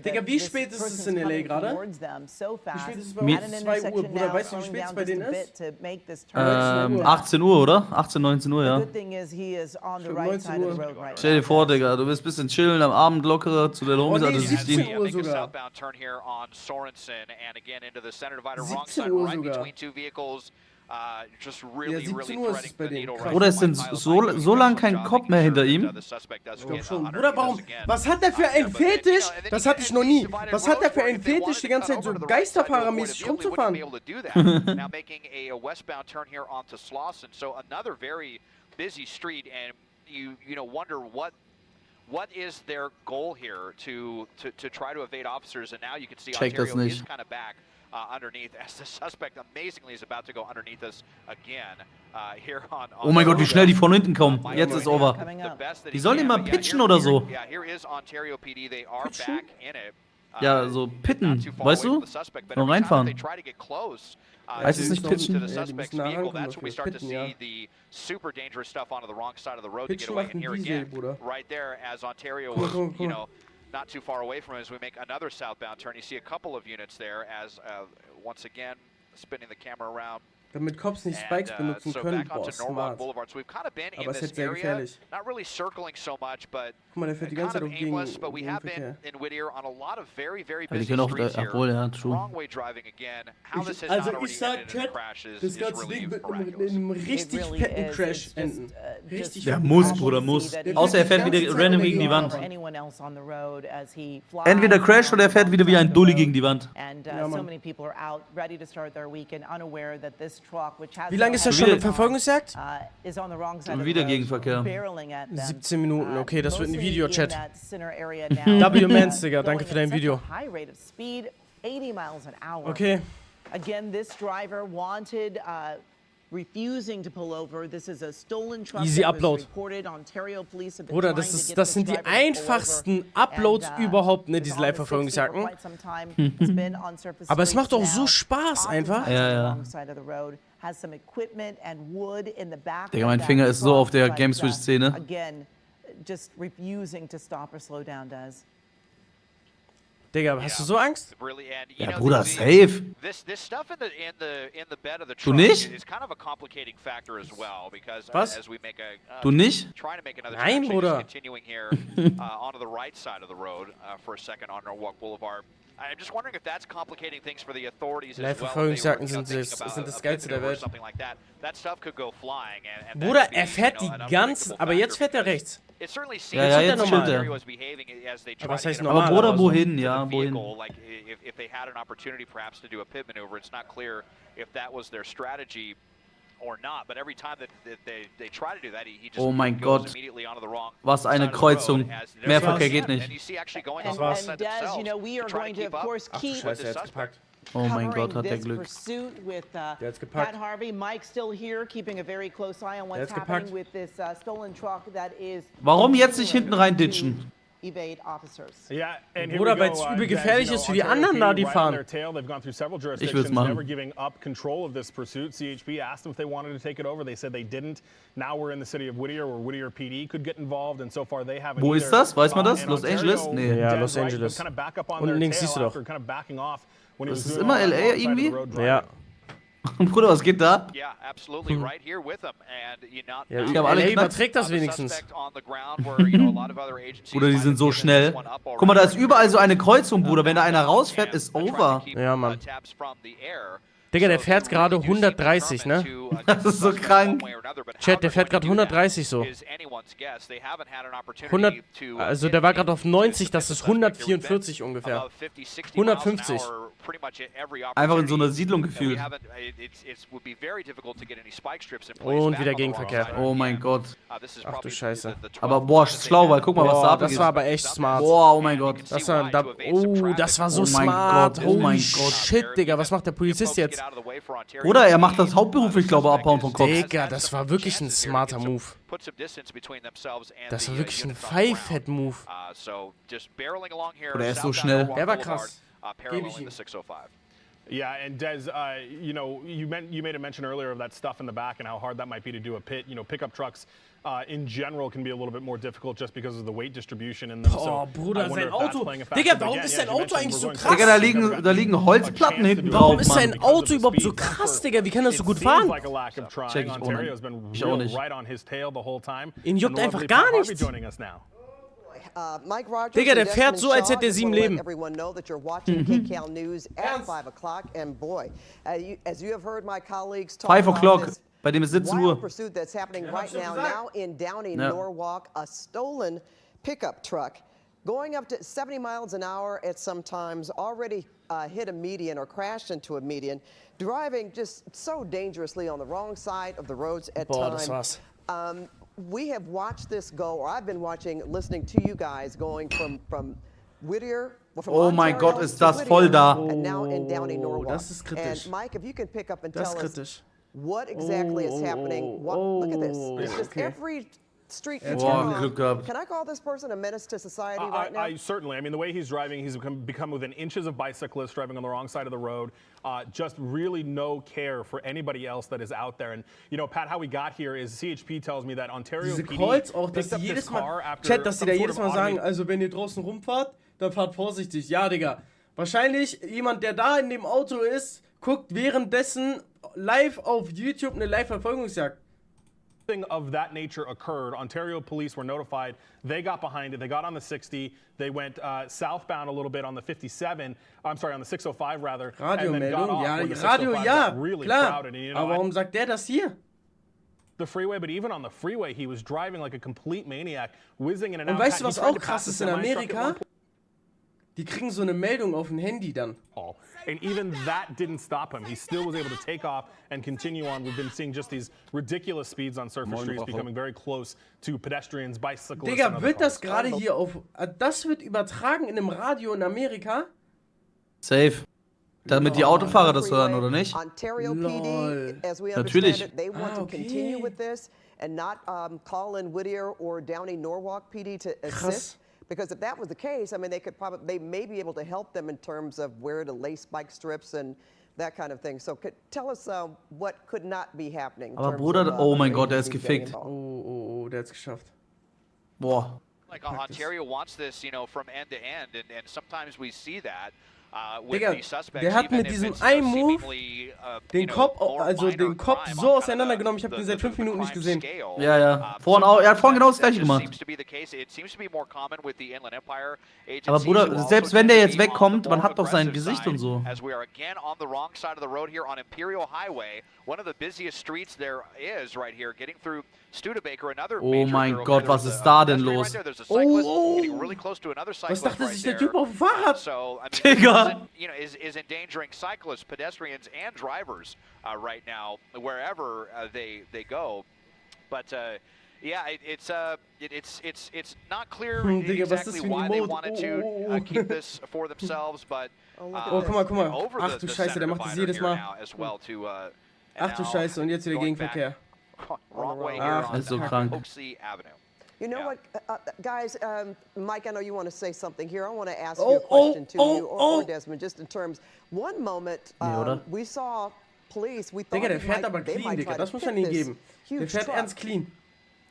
A: Digga, wie spät ist es in LA gerade? Wie spät ist es bei uns? 2 Uhr, Bruder. Weißt du, wie spät es bei denen ist?
B: 18 Uhr, oder? 18, 19 Uhr, ja.
A: 19 Uhr.
B: Stell dir vor, Digga, du bist ein bisschen chillen, am Abend lockerer zu der Homies.
A: nee,
B: Also
A: 17 Uhr
F: Make a
A: sogar.
F: southbound turn here on Sorensen and again into the center divider, wrong
A: 17
F: side,
A: Uhr
F: right
A: sogar.
F: between two vehicles. Just
A: Ja,
F: really,
A: 17
F: really
A: Uhr ist es
F: threading
A: bei
F: the
A: denen.
F: needle
A: Krass.
F: right
B: Oder ist denn
F: now.
B: so lang kein Kopf mehr hinter ihm?
A: Ich glaub schon. Bruder, warum? Was hat der für einen Fetisch? Das hatte ich noch nie. Was hat der für einen Fetisch, die ganze Zeit so Geisterfahrermäßig rumzufahren?
F: Now making a westbound turn here onto Slauson, so another very busy street, and you wonder what is their goal here to try to evade officers, and now you can see
B: Check das
F: Ontario is
B: nicht.
F: kind of back underneath as the suspect amazingly is about to go underneath us again here on.
B: Oh mein Gott, wie schnell die von hinten kommen. Jetzt ist over. Die sollen ihn mal pitchen oder so.
F: Yeah, here is Ontario PD. They are back in it.
B: Ja, so pitten, weißt du? Nur reinfahren. Heißt es nicht pitchen?
F: To the
A: Ja, die
F: suspect's
A: müssen nah
F: vehicle,
A: rankommen
F: that's when we
A: dafür.
F: start to
A: Pitten, ja.
F: see the super dangerous stuff onto the wrong side of the road to get
A: Pitchen
F: away.
A: macht
F: And
A: einen
F: here
A: Diesel,
F: again,
A: Bruder.
F: right there, as Ontario
A: Guck mal,
F: was,
A: guck mal, guck
F: you
A: mal.
F: know, not too far away from us, we make another southbound turn. You see a couple of units there as, once again, spinning the camera around.
A: Damit Cops nicht Spikes benutzen
F: so
A: können.
F: back
A: Boah,
F: onto
A: smart.
F: Norwalk Boulevard. So we've kind of been in
A: Aber es
F: this
A: ist sehr
F: area,
A: gefährlich.
F: not really circling so much, but
A: Guck mal, der fährt die
F: kind
A: ganze
F: of
A: Zeit auch gegen
F: aimless, but we have been
A: Verkehr.
F: in Whittier on a lot of very, very
B: Ja, die
F: busy
B: können auch,
F: streets here.
B: obwohl, ja, true.
F: Wrong way driving again. How this has
A: Also
F: not already
A: ich sag,
F: ended in a
A: Chat,
F: crash is
A: das ganze
F: really
A: Ding wird in
F: miraculous.
A: einem richtig fetten Crash enden. Richtig
B: Der
A: fetten
B: muss,
A: Crash.
B: Bruder, muss.
A: Der
B: Außer er
A: fährt
B: fährt
A: die
B: wieder
A: ganze Zeit
B: random
A: über
B: gegen die Wand.
H: Entweder
B: Entweder crasht oder er fährt wieder wie ein Dulli gegen die Wand.
A: Wie lange ist das schon im Verfolgungsjagd?
B: Wieder Gegenverkehr.
A: 17 Minuten, okay, das wird ein Video, Chat. W-Mans, Digga, danke für dein Video. Okay.
H: Again, this driver wanted, refusing to pull over. This is a stolen truck
A: Easy
H: that was
A: Upload.
H: reported. Ontario police have been
A: Bruder,
H: trying to
A: das
H: get
A: sind
H: this
A: die
H: driver to pull over.
A: einfachsten Uploads überhaupt, ne,
H: It's
A: diese
H: on the 60 for
A: Live-Verfolgungsjagden.
H: quite some time. It's been on surface
A: Aber es macht doch
H: streets
A: so
H: now.
A: Spaß einfach.
H: Oftentimes
B: Ja,
H: on the
B: ja.
H: wrong side of the road. Has some equipment and wood in the back
B: Digga,
H: of
B: mein
H: that
B: Finger ist so
H: truck,
B: auf der
H: but,
B: Gameswitch-Szene.
H: Again, just refusing to stop or slow down does.
A: Digga, hast du so Angst?
F: Really, and, you
B: Ja,
F: know,
B: Bruder,
F: the-
B: safe.
F: This stuff in the bed of the
B: Du
F: truck
B: nicht?
F: is kind of a complicating factor as well because
A: Was?
F: as we make a
B: Du nicht?
F: trying to make another
A: Nein,
F: turn,
A: Bruder.
F: just continuing here onto the right side of the road for a second on Norwalk Boulevard. I'm just wondering if that's complicating things for the authorities as well.
A: Live-Verfolgungsjagden
F: If they were,
A: sind
F: thinking about
A: das
F: a
A: Geilste der
F: pivot or
A: Welt.
F: something like that. That stuff could go flying and
A: Bruder,
F: that could be,
A: er fährt
F: you know,
A: die
F: an
A: ganze...
F: unpredictable
A: Aber jetzt
F: factor
A: fährt er
F: because
A: rechts.
F: it certainly seems
B: Ja,
F: like
B: jetzt
F: the
A: chillt er.
F: Ontario was behaving as they
A: Aber was
F: tried
A: heißt
F: to get
B: Aber
A: normal?
B: Bruder,
A: aber so.
B: wohin? Ja,
F: the
B: wohin?
F: vehicle, like if they had an opportunity perhaps to do a pit maneuver, it's not clear if that was their strategy or not. But every time that they try to do that, he just
B: Oh mein
F: goes
B: Gott.
F: immediately onto the wrong
B: Was eine
F: side of the road
B: Kreuzung.
F: as they're
B: Mehr
F: trying
B: Verkehr
F: to
B: geht
F: step,
B: nicht.
F: And you see actually going
H: And,
F: on
H: and
F: the side
H: Des,
F: themselves
H: you know, we
F: to
H: are
F: try
H: going
F: to
H: to,
F: keep
H: of
F: up.
H: course,
A: Ach du
H: keep
A: Scheiße, er hat's
H: covering
A: gepackt.
B: Oh mein Gott, hat der
H: this
B: Glück.
H: pursuit with
A: Der hat's gepackt.
H: Pat Harvey. Mike still here, keeping a very close eye on
A: Der
H: what's
A: hat's
H: happening
A: gepackt.
H: with this stolen truck that is.
B: Warum jetzt nicht hinten rein
H: continuing
B: ditchen?
H: to evade officers.
G: Yeah, and here
A: Bruder,
G: we go,
A: weil's übel
G: Des,
A: gefährlich
G: you know,
A: ist für die
G: Ontario
A: anderen da, die
G: PD right on
A: fahren.
G: their tail. They've gone through several
B: Ich will's
G: jurisdictions,
B: machen.
G: never giving up control of this pursuit. CHP asked them if they wanted to take it over. They said they didn't. Now we're in the city of Whittier, where Whittier PD could get involved, and so far they haven't.
B: Wo ist
G: either.
B: das? Weiß man das?
G: And
B: Los
G: Ontario,
B: Angeles? Nee.
A: Ja,
G: Des,
A: Los
G: right,
A: Angeles.
G: was kind of back up on
A: Unten
G: their
A: links
G: tail
A: siehst du doch.
G: after kind of backing off when he
B: Das
G: was
B: ist
G: doing
B: immer
G: all that
B: LA
G: wrong side of the
B: irgendwie?
G: road driving.
A: Ja.
B: Bruder, was geht da?
F: Yeah, absolutely right here with them. And you not
A: Ja,
B: Ich glaube, alle
A: LA
B: knapp.
A: überträgt das wenigstens.
B: Bruder, die sind so schnell. Guck mal, da ist überall so eine Kreuzung, Bruder. Wenn da einer rausfährt, ist over.
A: Ja, Mann. Digga, der fährt gerade 130, ne?
B: Das ist so krank.
A: Chat, der fährt gerade 130 so. 100, also der war gerade auf 90, das ist 144 ungefähr. 150.
B: Einfach in so einer Siedlung gefühlt.
A: Und wieder Gegenverkehr.
B: Oh mein Gott.
A: Ach du Scheiße.
B: Aber boah, schlau, weil guck mal, was da
A: Boah,
B: abgeht.
A: das war aber echt smart.
B: Boah, oh mein Gott.
A: Das war, das war so
B: Oh mein
A: smart.
B: Gott, oh
A: Holy
B: mein Gott.
A: shit, Digga, was macht der Polizist jetzt?
B: Oder er macht das hauptberuflich, glaube ich, abhauen vom Kopf.
A: Digga, das war wirklich ein smarter Move. Das war wirklich ein Five-Head-Move.
B: Oder er ist so schnell.
A: Der war krass.
F: Gebe ich ihm.
G: Yeah, and Des, you know, you made a mention earlier of that stuff in the back and how hard that might be to do a pit. You know, pickup trucks in general can be a little bit more difficult just because of the weight distribution in them.
A: Oh, Bruder, sein Auto.
G: Digga,
A: Digga, warum ist sein Auto eigentlich so krass?
B: Digga, da liegen Holzplatten hinten drauf,
A: Warum ist sein Auto überhaupt so krass, Digga? Wie kann das so gut fahren?
B: Check ich auch nicht. Ich auch nicht.
G: Ihn
A: juckt einfach gar nichts. Digga, der fährt so, als hätte er 7 Leben. Ernst?
B: 5 o'clock. Bei dem ist 17 Uhr.
H: Pursuit that's happening right now in Downey, Norwalk, a stolen pickup truck going up to 70 miles an hour at sometimes already hit a median or crashed into a median, driving just so dangerously on the wrong side of the roads at times. We have watched this go, or I've been watching, listening to you guys going from Whittier.
B: Oh mein Gott, ist das voll da.
H: And now in Downey, Norwalk.
A: Das ist kritisch.
H: And Mike, if you can pick up and
A: Das
H: tell
A: ist
H: us
A: kritisch.
H: what exactly is happening. Look at this. It's just every street you turn on. Can I call this person a menace to society right now?
G: Certainly. I mean, the way he's driving, he's become within inches of bicyclists driving on the wrong side of the road. Just really no care for anybody else that is out there. And, you know, Pat, how we got here is CHP tells me that Ontario
A: Diese
G: PD
A: Calls auch, dass
G: picked up
A: die
G: this
A: jedes
G: car
A: Mal,
G: after
A: Chat, dass die da
G: some sort
A: jedes
G: of
A: Mal sagen,
G: automated-
A: also wenn ihr draußen rumfahrt, dann fahrt vorsichtig. Ja, Digga. Wahrscheinlich jemand, der da in dem Auto ist, guckt währenddessen live auf YouTube eine Live-Verfolgungsjagd.
G: Of that nature occurred. Ontario police were notified. They got behind it. They got on the 60. They went southbound a little bit on the 57. I'm sorry, on the 605 rather.
A: Radiomeldung, ja,
G: when the
A: Radio,
G: 605
A: ja,
G: got really
A: klar.
G: crowded. And, you know,
A: Aber warum sagt der das hier?
G: the freeway, but even on the freeway, he was driving like a complete maniac, whizzing in and
A: Und
G: out.
A: weißt du,
G: He
A: was
G: tried
A: auch
G: to
A: krass
G: pass
A: ist
G: a
A: in
G: semi-truck at
A: Amerika?
G: one
A: Die kriegen so eine Meldung auf dem Handy dann.
G: point. And even that didn't stop him. He still was able to take off and continue on. We've been seeing just these ridiculous speeds on surface streets becoming very close to pedestrians, bicyclists, and
A: Digga,
G: other
A: wird das
G: cars.
A: gerade hier auf... Das wird übertragen in einem Radio in Amerika?
B: Safe. Damit die Autofahrer das hören, oder nicht?
H: Ontario PD, as we
B: Natürlich.
H: understand it, they want to continue with this and not call in Whittier or Downey Norwalk PD to assist. Because if that was the case, I mean, they may be able to help them in terms of where to lay spike strips and that kind of thing. So tell us what could not be happening. in
B: Aber
H: terms
B: Bruder,
H: of,
B: oh mein Gott, der ist
H: getting
B: gefickt.
H: involved.
A: Oh, der hat's geschafft.
B: Boah.
F: Like Ontario wants this, you know, from end to end, and sometimes we see that. With
A: Digga,
F: the suspects,
A: der hat
F: even
A: mit
F: if
A: diesem
F: it's,
A: einen Move
F: seemingly,
A: den
F: you know,
A: Kopf,
F: more
A: also
F: minor
A: den Kopf
F: crime
A: so
F: on
A: auseinandergenommen. Ich habe
F: the-
A: den seit 5
F: the
A: Minuten nicht
F: crime
A: gesehen.
F: scale.
B: Ja, ja. Er hat vorhin genau das gleiche gemacht.
F: Seems to be the case. It seems to be more common with the Inland Empire agencies
B: Aber Bruder,
F: who also
B: selbst wenn der
F: tend
B: jetzt
F: to be on
B: wegkommt,
F: the
B: man
F: more
B: hat doch sein
F: aggressive
B: Gesicht
F: side,
B: und so.
F: As we are again on the wrong side of the road here on Imperial Highway, one of the busiest streets there is right here, getting through Studebaker, another
B: Oh
F: major
B: mein
F: thoroughfare.
B: Gott, was
F: There's
B: ist
F: a
B: da denn
F: pedestrian
B: los?
F: right there. There's a cyclist
A: Oh.
F: getting really close to another
A: Was
F: cyclist
A: dachte
F: right
A: sich der
F: there.
A: Typ auf dem Fahrrad?
F: So, I mean,
B: Digga.
F: this is, you know, is endangering cyclists, pedestrians, and drivers right now, wherever they go. But yeah, it's not clear
A: Digga, was ist das
F: exactly
A: für ein
F: why they
A: Emote?
F: wanted to keep this for themselves, but
A: Oh, guck mal.
F: over
A: Ach du
F: the
A: Scheiße, der macht das
F: center
A: jedes
F: divider
A: Mal.
F: here now as well to,
A: Ach du
F: now
A: Scheiße, und jetzt wieder
F: going back
A: Gegenverkehr.
F: wrong way here
A: Ach,
F: on
B: das ist so krank.
F: Hoaxy Avenue.
H: You know
F: Yeah.
H: what, guys, Mike, I know you want to say something here. I want to ask
A: Oh,
H: you a question to
A: oh,
H: you or
A: oh.
H: Desmond, just in terms, one moment
B: oder?
H: we saw police, we thought
A: Digga, der
H: they
A: fährt
H: might-
A: aber
H: they
A: clean,
H: might
A: Digga.
H: try
A: Das
H: to
A: muss man
H: pit
A: ihm
H: this
A: geben.
H: huge
A: Der fährt
H: truck.
A: ernst clean.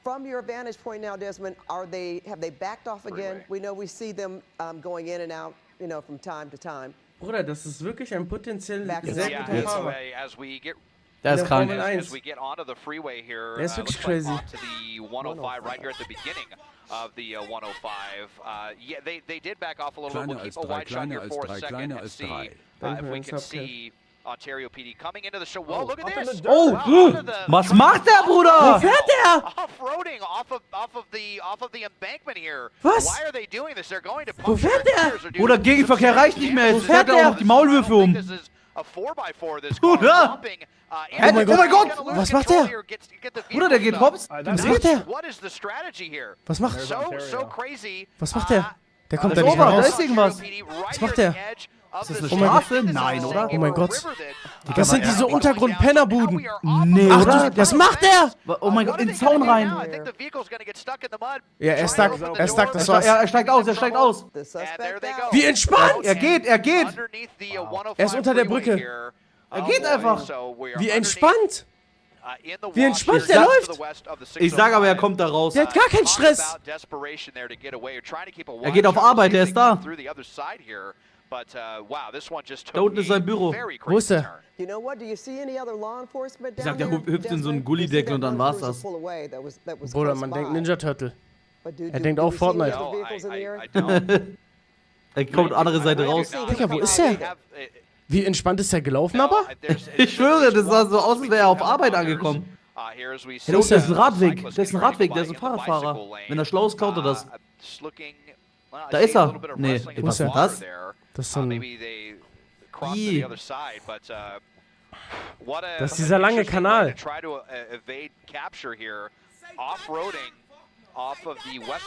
H: From your vantage point now, Desmond, have they backed off again? We know we see them going in and out, you know, from time to time.
A: Bruder, das ist wirklich ein potenziell
H: Back in
A: sehr
H: the
A: guter
H: day.
A: Fahrer.
F: As we get
B: Der ist
A: Der
B: krank.
A: Formel 1.
F: as we get onto the freeway here,
A: Der ist wirklich
F: looks like
A: crazy.
F: onto the 105 right here at the beginning of the 105. Yeah, they did back off a little bit. We'll keep a wide shot here for a second and see if we can see Ontario PD coming into the show. Whoa, look at this!
A: Oh,
F: Wow, onto the-
B: Was macht der,
A: Wo
B: Bruder?
A: fährt der?
F: Off-roading off of the embankment here.
A: Was?
F: Why are they doing this? They're going to
A: Wo
F: puncture
A: fährt
F: their
A: der?
F: tires or do
B: Bruder, Gegenverkehr
F: some
B: reicht nicht mehr. Jetzt
A: fährt
B: fährt er
A: der?
B: auch die Maulwürfe um.
F: This is a 4x4 this
B: Bruder!
F: car jumping,
B: Oh mein Gott,
A: was macht der?
B: Bruder, der geht hops.
A: Was macht der?
F: What is the strategy here?
A: Was macht
F: So crazy.
A: Was macht der? Der kommt
B: Da
A: da
B: ist
A: nicht mehr
B: Ober, da
A: raus.
B: ist irgendwas.
A: Was macht der?
B: Ist das eine Straße? Nein, oder?
A: Oh mein Gott. Das sind diese Untergrund-Pennerbuden.
B: Nee,
A: Ach,
B: oder?
A: was macht der?
B: Oh mein Gott, in den Zaun rein.
A: Ja, er stuck, das war's.
B: Er steigt aus, er steigt aus.
H: The suspect out.
A: Wie entspannt!
B: Er geht.
A: Er ist unter der Brücke.
B: Er geht einfach.
A: Wie entspannt! Wie entspannt der läuft!
B: Ich sag aber, er kommt da raus.
A: Der hat gar keinen Stress!
B: Er geht auf Arbeit, er ist da. Da unten ist sein Büro.
A: Wo ist er?
H: You know what? Do you see any other law enforcement
B: Ich
H: down
B: sag, der
H: there?
B: hüpft in so einen Gullideckel und dann war's das.
A: Bruder, man denkt Ninja Turtle. Er denkt auch Fortnite.
B: Er kommt andere Seite raus.
A: Digga, wo ist er? Wie entspannt ist er gelaufen aber?
B: Ich schwöre, das sah so aus, als wäre er auf Arbeit angekommen. Ja, da unten ist ein Radweg. Das ist ein Radweg, der ist ein Fahrradfahrer. Wenn er schlau ist, klaut er das. Da ist er. Nee, was ist denn das?
A: Das ist so ein...
B: Ih.
A: Das ist dieser lange Kanal.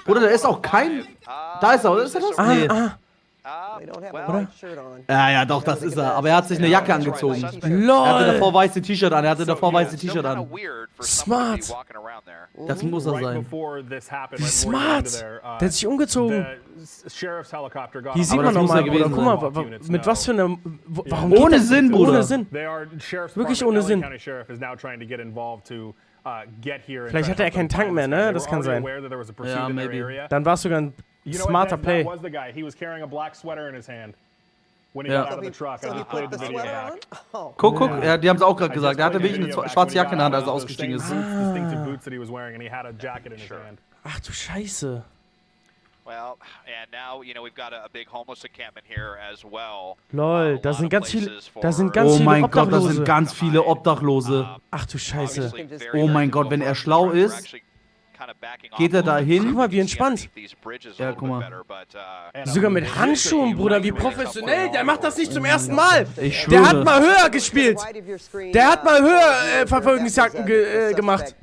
B: Bruder, da ist auch kein... Da ist er, oder ist er das? Nee.
H: They don't have a white shirt on.
B: Ja, doch, das ist er. Aber er hat sich eine Jacke angezogen. Er hatte
A: LOL!
B: davor weiße T-Shirt an.
A: Smart.
B: Das muss er sein.
A: Wie smart! Der hat sich umgezogen. Hier sieht
B: Aber
A: man
B: das muss
A: nochmal,
B: er
A: Bruder.
B: gewesen
A: Guck mal, mit was für einer... Warum
B: Ohne
A: geht das?
B: Sinn, Bruder.
A: Ohne Sinn. Wirklich ohne Sinn. Vielleicht hatte er keinen Tank mehr, ne? Das kann sein.
B: Ja, maybe.
A: Dann war es sogar ein smarter Play.
G: That was the guy. He was carrying a black sweater in his hand when he
B: Ja.
G: got out of the truck.
H: So
G: And
H: he
G: he played
H: put
G: the
H: the
G: video
H: sweater
G: back.
H: on? Oh.
B: Guck, ja, die haben es auch gerade gesagt. Er hatte wirklich eine schwarze Jacke in der Hand, als er
G: Those
B: ausgestiegen ist.
G: distinctive boots that he was wearing, and he had a jacket in his hand.
A: Ach du Scheiße.
F: Well, and now, you know, we've got a big homeless encampment here as well.
A: Lol, da sind ganz viele, da sind ganz
B: Oh
A: viele
B: mein Gott, das
A: Obdachlose.
B: sind ganz viele Obdachlose.
A: Ach du Scheiße.
B: Oh mein Gott, wenn er schlau ist, geht er da hin.
A: Guck mal, wie entspannt.
B: Ja, guck mal.
A: Sogar mit Handschuhen, Bruder, wie professionell. Der macht das nicht zum ersten Mal.
B: Ich
A: Der hat
B: schwöre.
A: mal höher gespielt. Der hat mal höher Verfolgungsjagden gemacht.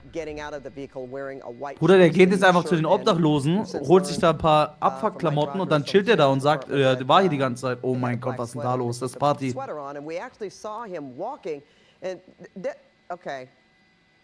B: Bruder, der geht jetzt einfach zu den Obdachlosen, holt sich da ein paar Abfuck-Klamotten und dann chillt er da und sagt, der war hier die ganze Zeit. Oh mein Gott, was ist denn da los? Das ist Party.
H: Okay.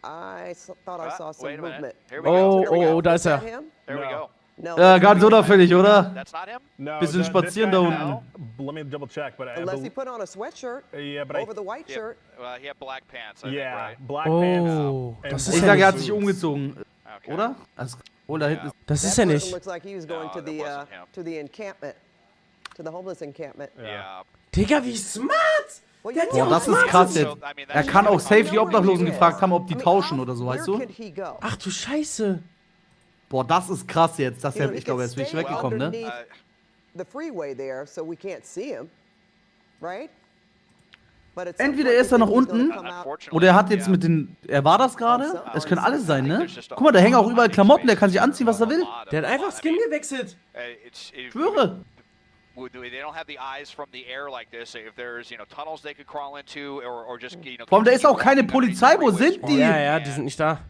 H: I thought I saw some
F: Wait a minute.
H: movement.
F: Here we go.
A: Oh, da ist er.
H: Him?
F: There we go.
H: No.
B: Ja, ganz unauffällig, oder?
F: That's not him?
G: No,
B: Bisschen
G: this
B: spazieren
G: guy
B: da
G: now- Let me double check, but I
H: Unless he
G: believe,
H: put on a sweatshirt
G: yeah, but I,
H: over the white shirt.
F: Well, he had black pants, I think,
G: yeah,
F: right?
G: black
A: Oh,
G: pants.
A: das
G: and
A: ist
B: Ich
A: ja
B: sage, er hat
A: nicht.
B: sich umgezogen.
F: Okay.
B: Oder? Also, oh, da hinten ist...
A: Das ist
H: That
A: er
H: person
A: nicht.
H: looks like he was going
F: No,
H: to
F: that
H: the
F: wasn't him.
H: to the encampment, to the homeless encampment.
F: Yeah.
A: Digga, wie smart.
H: Well,
A: Der hat
H: you
A: die
B: Boah,
H: know,
B: das ist krass jetzt.
F: So, I mean,
B: Er
F: that's
B: kann auch
F: just-
B: safe die Obdachlosen gefragt haben, ob die
H: I mean,
B: tauschen oder so, weißt
H: where
B: du?
H: could he go?
A: Ach du Scheiße.
B: Boah, das ist krass jetzt. Das
H: You know,
B: ich
H: he
B: glaube, er
H: could
B: ist wirklich
H: stay
B: weggekommen, ne?
H: underneath the freeway there, so we can't see him, right? But at some
B: Entweder
H: point
B: ist er
H: we
B: noch
H: think he's gonna
B: unten
H: come out.
F: Unfortunately,
B: oder er hat jetzt
F: yeah.
B: mit den... Er war das gerade? Es können alles sein, ne? Guck mal, da hängen auch überall Klamotten. Der kann sich anziehen, was er will.
A: Der hat einfach Skin gewechselt.
B: Ich schwöre.
F: They don't have the eyes from the air like this. If there's, you know, tunnels they could crawl into, or just, you know.
B: Vor allem, da ist auch keine Polizei. Wo sind die?
A: Ja, die sind nicht da.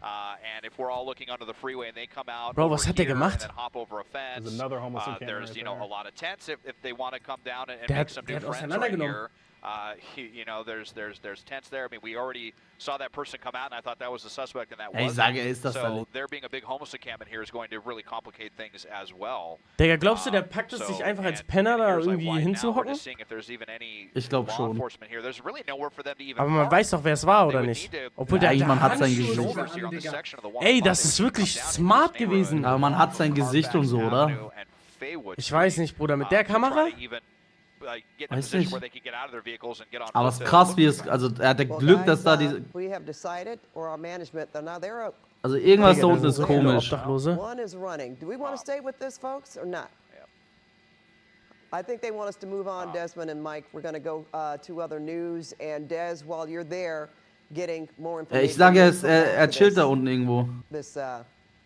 F: And if we're all looking under the freeway and they come out,
A: Bro,
F: over
A: was hat der
F: here
A: gemacht?
F: and then hop over a fence,
G: There's another homeless encampment
F: there's,
G: right
F: you know,
G: there.
F: a lot of tents if they want to come down and
A: Der
F: make
A: hat-
F: some
A: der
F: new
A: hat
F: friends right
A: auseinandergenommen.
F: here. You know, there's tents there. I mean, we already saw that person come out, and I thought that was the suspect, and that
B: Ich
F: was.
B: sage, er ist das
F: So
B: dann.
F: there being a big homeless encampment here is going to really complicate things as well.
A: Digga, glaubst du, der packt es sich einfach als Penner da irgendwie hinzuhocken?
B: Ich glaub schon.
A: Aber man weiß doch, wer es war, oder nicht? Obwohl der
B: Ja, man hat sein
A: Handschuhe
B: Gesicht.
A: so an, Digga. Ey, das ist wirklich smart gewesen.
B: Aber man hat sein Gesicht und so, oder?
A: Ich weiß nicht, Bruder, mit der Kamera?
B: Weiß nicht. Aber es ist krass, wie es... Also, er hatte
H: Well,
B: Glück,
H: guys,
B: dass da diese...
H: we have decided, or our management, now they're
B: Also, irgendwas
A: Digga,
B: da
A: da
B: unten
A: sind
B: ist
A: so viele
B: komisch.
A: Obdachlose.
H: one is running. Do we want to stay with this, folks, or not? I think they want us to move on, Desmond and Mike. We're going to go to other news. And Des, while you're there, getting more information.
B: Ich sage, er chillt da unten irgendwo.
H: This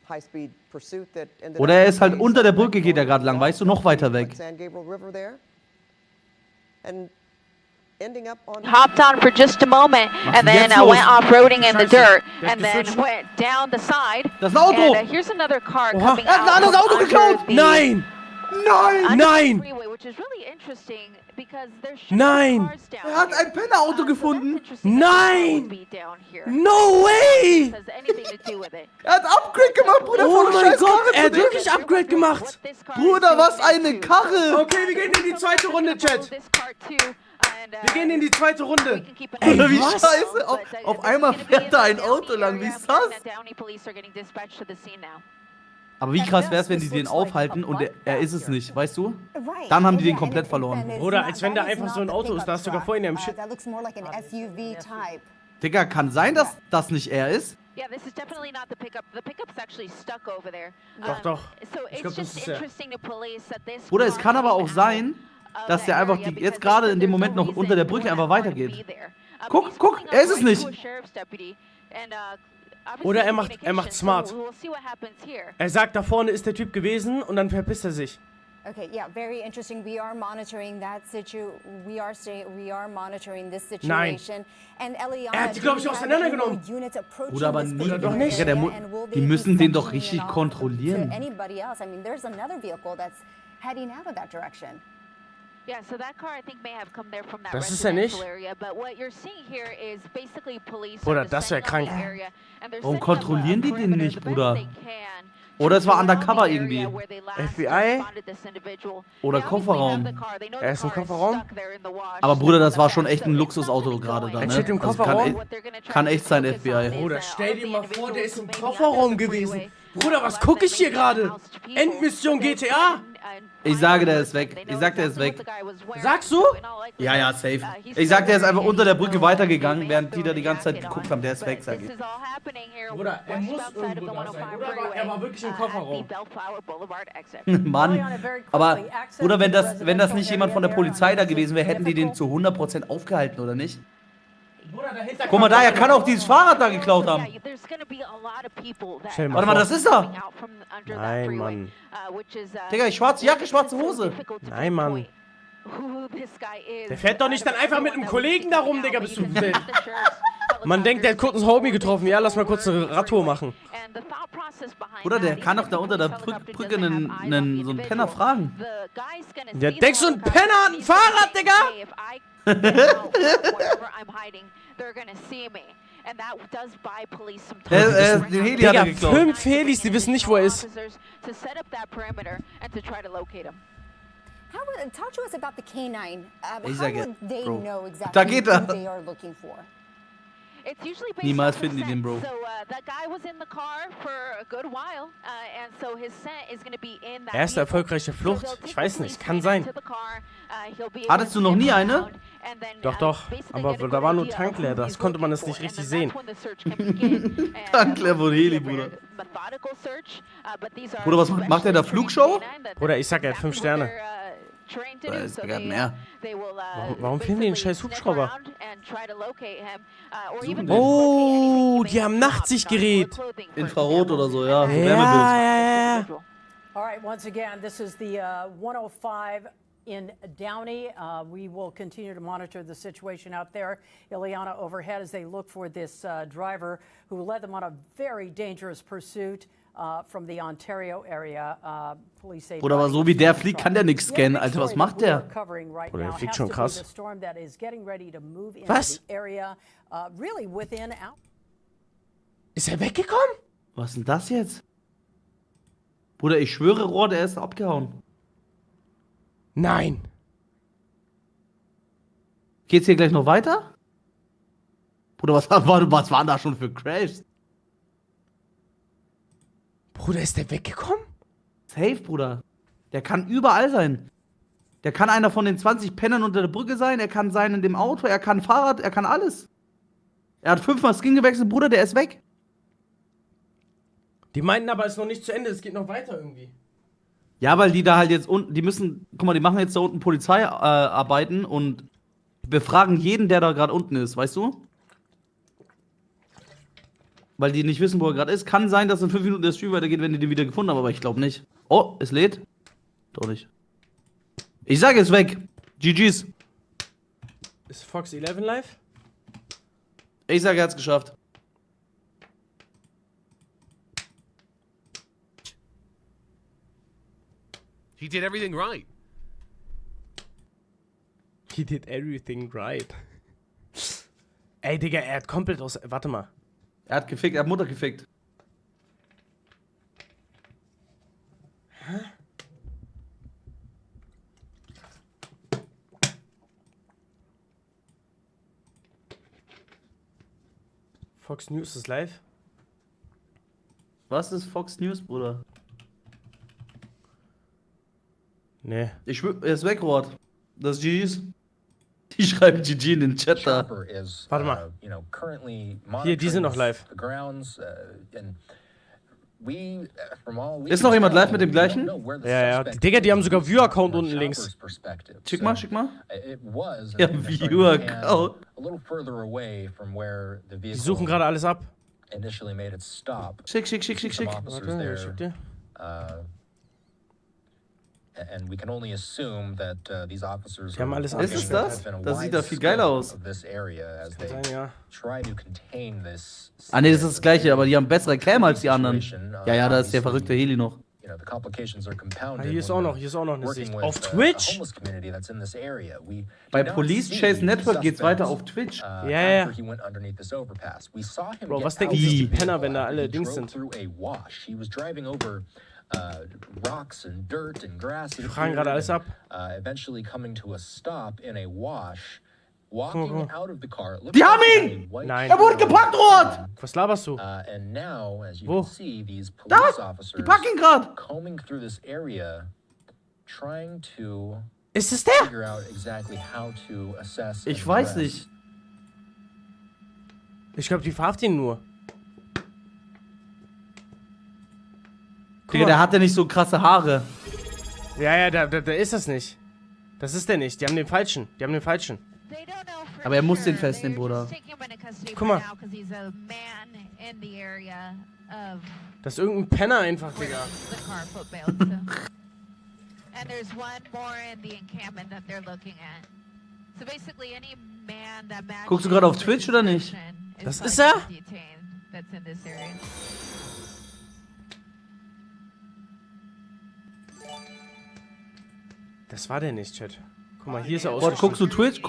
H: high-speed pursuit that ended
B: Oder
H: up
B: er
H: in
B: ist halt
H: the
B: unter der Brücke, geht er gerade lang, weißt du, noch weiter weg.
H: San Gabriel River there. And ending up on
I: Hopped on for just a moment and then
B: jetzt los?
I: went off-roading in the dirt
A: Der
I: and
A: ist
I: then
A: geswitcht.
I: went down the side.
B: Das ist ein Auto!
I: And here's another car
A: Oha.
I: coming
B: Er hat ein
I: out
B: anderes
I: from
B: Auto
I: under
B: geklaut!
I: the-
A: Nein!
B: Nein!
I: under the
A: Nein!
I: freeway, which is really interesting
A: Nein!
B: Er hat ein Pennerauto gefunden.
A: Nein! No way!
B: Er hat Upgrade gemacht, Bruder.
A: Oh
B: von der
A: mein
B: scheiß
A: Gott,
B: Karre
A: er hat
B: zu nehmen.
A: wirklich Upgrade gemacht.
B: Bruder, was eine Karre.
A: Okay, wir gehen in die zweite Runde, Chat. Wir gehen in die zweite Runde.
B: Bruder, wie
A: was?
B: scheiße. Auf einmal fährt da ein Auto lang. Wie ist das? Aber wie krass wäre es, wenn die den aufhalten und er ist es nicht, weißt du? Dann haben die den komplett verloren.
A: Bruder, als wenn da einfach so ein Auto ist, da hast du sogar vorhin im Shit.
B: Digga, kann sein, dass das nicht er ist?
A: Doch, doch. Ich glaube, das ist er.
B: Bruder, es kann aber auch sein, dass der einfach jetzt gerade in dem Moment noch unter der Brücke einfach weitergeht. Guck, er ist es nicht.
A: Oder er macht smart. Er sagt, da vorne ist der Typ gewesen und dann verpisst er sich.
J: Okay, yeah, very interesting. We are monitoring that we are monitoring this situation.
A: Nein.
J: And Eliana,
A: Er hat die, glaube ich, auseinandergenommen.
B: Oder aber nicht.
A: Oder doch nicht.
B: Die müssen den doch richtig kontrollieren.
J: Anybody else? I mean, there's another vehicle that's heading out of that direction.
A: Das ist er nicht. Bruder, das wäre krank.
B: Warum kontrollieren die den nicht, Bruder? Oder es war undercover irgendwie.
A: FBI?
B: Oder Kofferraum.
A: Er ist im Kofferraum?
B: Aber Bruder, das war schon echt ein Luxusauto gerade da,
A: Er
B: ne?
A: steht im
B: Also
A: Kofferraum?
B: kann echt sein, FBI.
A: Bruder, stell dir mal vor, der ist im Kofferraum gewesen. Bruder, was gucke ich hier gerade? Endmission GTA?
B: Ich sage, der ist weg. Ich sag, der ist weg.
A: Sagst du?
B: Ja, safe. Ich sag, der ist einfach unter der Brücke weitergegangen, während die da die ganze Zeit geguckt haben. Der ist weg, sag ich.
A: Bruder, er muss irgendwo da sein. Oder er war wirklich im Kofferraum.
B: Mann. Aber, Bruder, wenn das nicht jemand von der Polizei da gewesen wäre, hätten die den zu 100% aufgehalten, oder nicht?
A: Bruder, dahinter.
B: Guck mal da, er kann auch dieses Fahrrad da geklaut haben. Warte mal, das ist er.
A: Nein, Mann.
B: Digga, schwarze Jacke, schwarze Hose.
A: Nein, Mann. Der fährt doch nicht dann einfach mit einem Kollegen da rum, Digga, bist du wild. Man denkt, der hat kurz einen Homie getroffen. Ja, lass mal kurz eine Radtour machen.
B: Bruder, der kann doch da unter der Brücke so einen Penner fragen.
A: Ja, denkst du, ein Penner hat ein Fahrrad, Digga?
B: Den Heli hat er geklaut.
A: 5 Helis, die wissen nicht, wo er ist.
J: Talk to us about the canine.
B: Ich
J: How
B: sage,
J: would they
B: Bro.
J: know exactly
B: Da geht er.
J: who they are looking for?
B: Niemals finden die den, Bro.
A: Erste erfolgreiche Flucht? Ich weiß nicht, kann sein.
B: Hattest du noch nie eine?
A: Doch, doch. Aber da war nur Tank leer, das konnte man es nicht richtig sehen.
B: Tank leer von Heli, Bruder. Bruder, was macht der da? Flugshow?
A: Bruder, ich sag, er hat 5 Sterne.
B: Da ist sogar mehr.
A: Warum filmen die den scheiß Hubschrauber? Oh, die haben Nachtsichtgerät.
B: Infrarot oder so, ja.
A: Ja.
K: All right, once again, this is the 105 in Downey. We will continue to monitor the situation out there. Ileana overhead as they look for this driver who led them on a very dangerous pursuit from the Ontario area. Police say.
B: Bruder, aber so wie der fliegt, kann der nichts scannen, Alter. Was macht der?
A: Bruder, der fliegt schon krass. Was? Ist er weggekommen?
B: Was ist denn das jetzt? Bruder, ich schwöre, Rohr, der ist abgehauen.
A: Nein.
B: Geht's hier gleich noch weiter? Bruder, was waren da schon für Crashs?
A: Bruder, ist der weggekommen?
B: Safe, Bruder. Der kann überall sein. Der kann einer von den 20 Pennern unter der Brücke sein, er kann sein in dem Auto, er kann Fahrrad, er kann alles. Er hat 5-mal Skin gewechselt, Bruder, der ist weg.
A: Die meinten aber, es ist noch nicht zu Ende, es geht noch weiter irgendwie.
B: Ja, weil die da halt jetzt unten, die müssen, guck mal, die machen jetzt da unten Polizeiarbeiten und befragen jeden, der da gerade unten ist, weißt du? Weil die nicht wissen, wo er gerade ist. Kann sein, dass in 5 Minuten der Stream weitergeht, wenn die den wieder gefunden haben, aber ich glaube nicht. Oh, es lädt. Doch nicht. Ich sage, es ist weg. GG's.
A: Ist Fox 11 live?
B: Ich sage, er hat's geschafft.
L: He did everything right.
A: He did everything right. Ey, Digga, er hat komplett aus... Warte mal.
B: Er hat gefickt, er hat Mutter gefickt.
A: Hä? Fox News ist live.
B: Was ist Fox News, Bruder?
A: Nee.
B: Ich schwör, er ist weg, Rohat. Das ist GG's. Die schreiben GG in den Chat da.
A: Warte mal. Hier, die sind noch live.
B: Ist noch jemand live mit dem gleichen?
A: Ja. Digga, die haben sogar Viewer-Account unten links.
B: Schick mal. Ja, Viewer-Account.
A: Die suchen gerade alles ab.
B: Schick.
A: Warte, ich schick dir. Die haben alles
B: Ist es das? Das sieht da viel geiler aus.
A: Sein, ja.
B: Ah ne, das ist das gleiche, aber die haben bessere Cam als die anderen. Ja, da ist der verrückte Heli noch.
A: Ah, hier ist auch noch eine Sicht. Auf Twitch?
B: Bei Police Chase Network geht's weiter auf Twitch.
A: Ja. Bro, was denken sich die Penner, wenn da alle Dings sind? Die fragen gerade alles ab.
B: Die haben ihn!
A: Nein.
B: Er wurde gepackt, Rohat!
A: Was laberst du? Wo?
B: Da! Die packen ihn gerade!
A: Ist es der?
B: Ich weiß nicht.
A: Ich glaube, die verhaften ihn nur.
B: Digga, der hat ja nicht so krasse Haare.
A: Ja, da ist das nicht. Das ist der nicht. Die haben den falschen.
B: Aber er muss den festnehmen, Bruder.
A: Guck mal. Das ist irgendein Penner einfach, Digga.
B: Guckst du gerade auf Twitch oder nicht?
A: Das ist er? Das war der nicht, Chat. Guck mal, hier ist er aus.
B: Guckst du Twitch?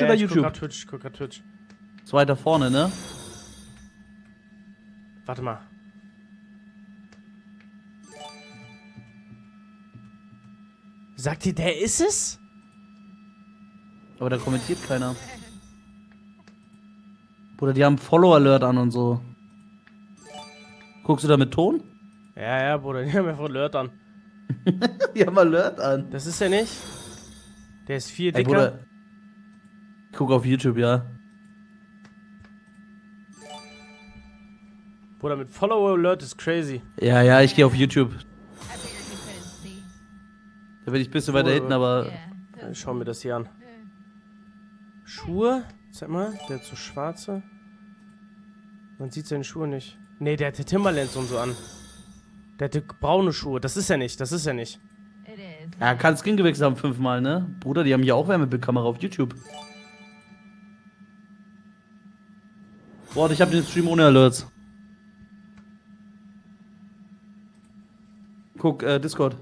B: Oder YouTube?
A: Ich guck grad Twitch.
B: Ist weiter vorne, ne?
A: Warte mal. Sagt ihr, der ist es?
B: Aber da kommentiert keiner. Bruder, die haben Follow-Alert an und so. Guckst du da mit Ton?
A: Ja, Bruder, die haben einfach Alert an.
B: Die haben Alert an.
A: Das ist er nicht. Der ist viel dicker.
B: Bruder, guck auf YouTube, ja.
A: Bruder, mit Follow Alert ist crazy.
B: Ja, ich gehe auf YouTube. Da bin ich ein bisschen weiter hinten, aber...
A: Ich schau mir das hier an. Schuhe? Zeig mal, der hat so schwarze. Man sieht seine Schuhe nicht. Nee, der hatte Timberlands und so an. Der hatte braune Schuhe. Das ist er nicht.
B: Ja, kann Skin gewechselt haben 5-mal, ne? Bruder, die haben hier auch Wärmebildkamera auf YouTube. Boah, ich hab den Stream ohne Alerts. Guck, Discord.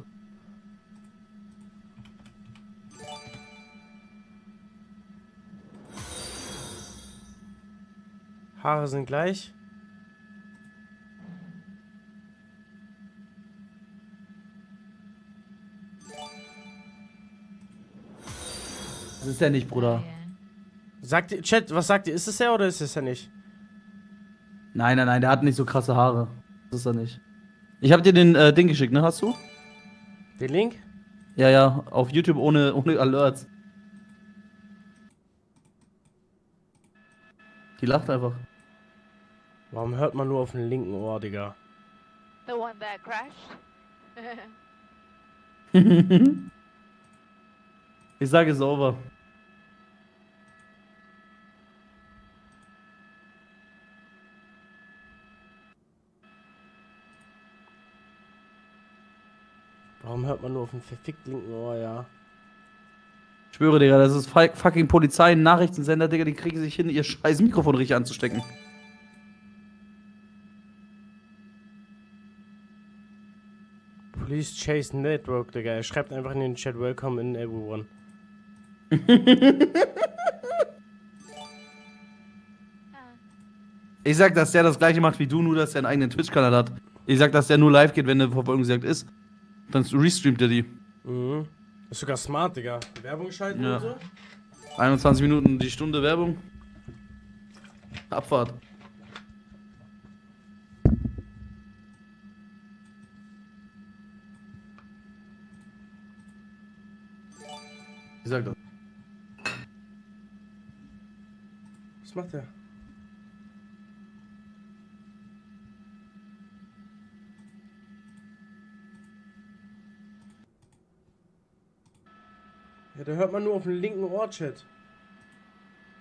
A: Haare sind gleich.
B: Das ist der nicht, Bruder.
A: Sagt ihr, Chat, was sagt ihr? Ist es er oder ist es er nicht?
B: Nein, der hat nicht so krasse Haare. Das ist er nicht. Ich hab dir den Ding geschickt, ne? Hast du?
A: Den Link?
B: Ja, auf YouTube ohne Alerts. Die lacht einfach.
A: Warum hört man nur auf den linken Ohr, Digga?
I: The one that crashed.
B: Ich sage es over.
A: Warum hört man nur auf den verfickt linken Ohr, ja?
B: Ich schwöre, Digga, das ist fucking Polizei, ein Nachrichtensender, Digga, die kriegen sich hin, ihr scheiß Mikrofon richtig anzustecken.
A: Police Chase Network, Digga. Er schreibt einfach in den Chat, welcome in everyone.
B: Ich sag, dass der das gleiche macht wie du, nur dass er einen eigenen Twitch-Kanal hat. Ich sag, dass der nur live geht, wenn eine Verfolgungsjagd ist. Dann restreamt er die.
A: Mhm. Ist sogar smart, Digga. Werbung schalten
B: Ja.
A: und so.
B: 21 Minuten die Stunde Werbung. Abfahrt. Ich sag das.
A: Was macht der? Ja, da hört man nur auf dem linken Ohr, Chat.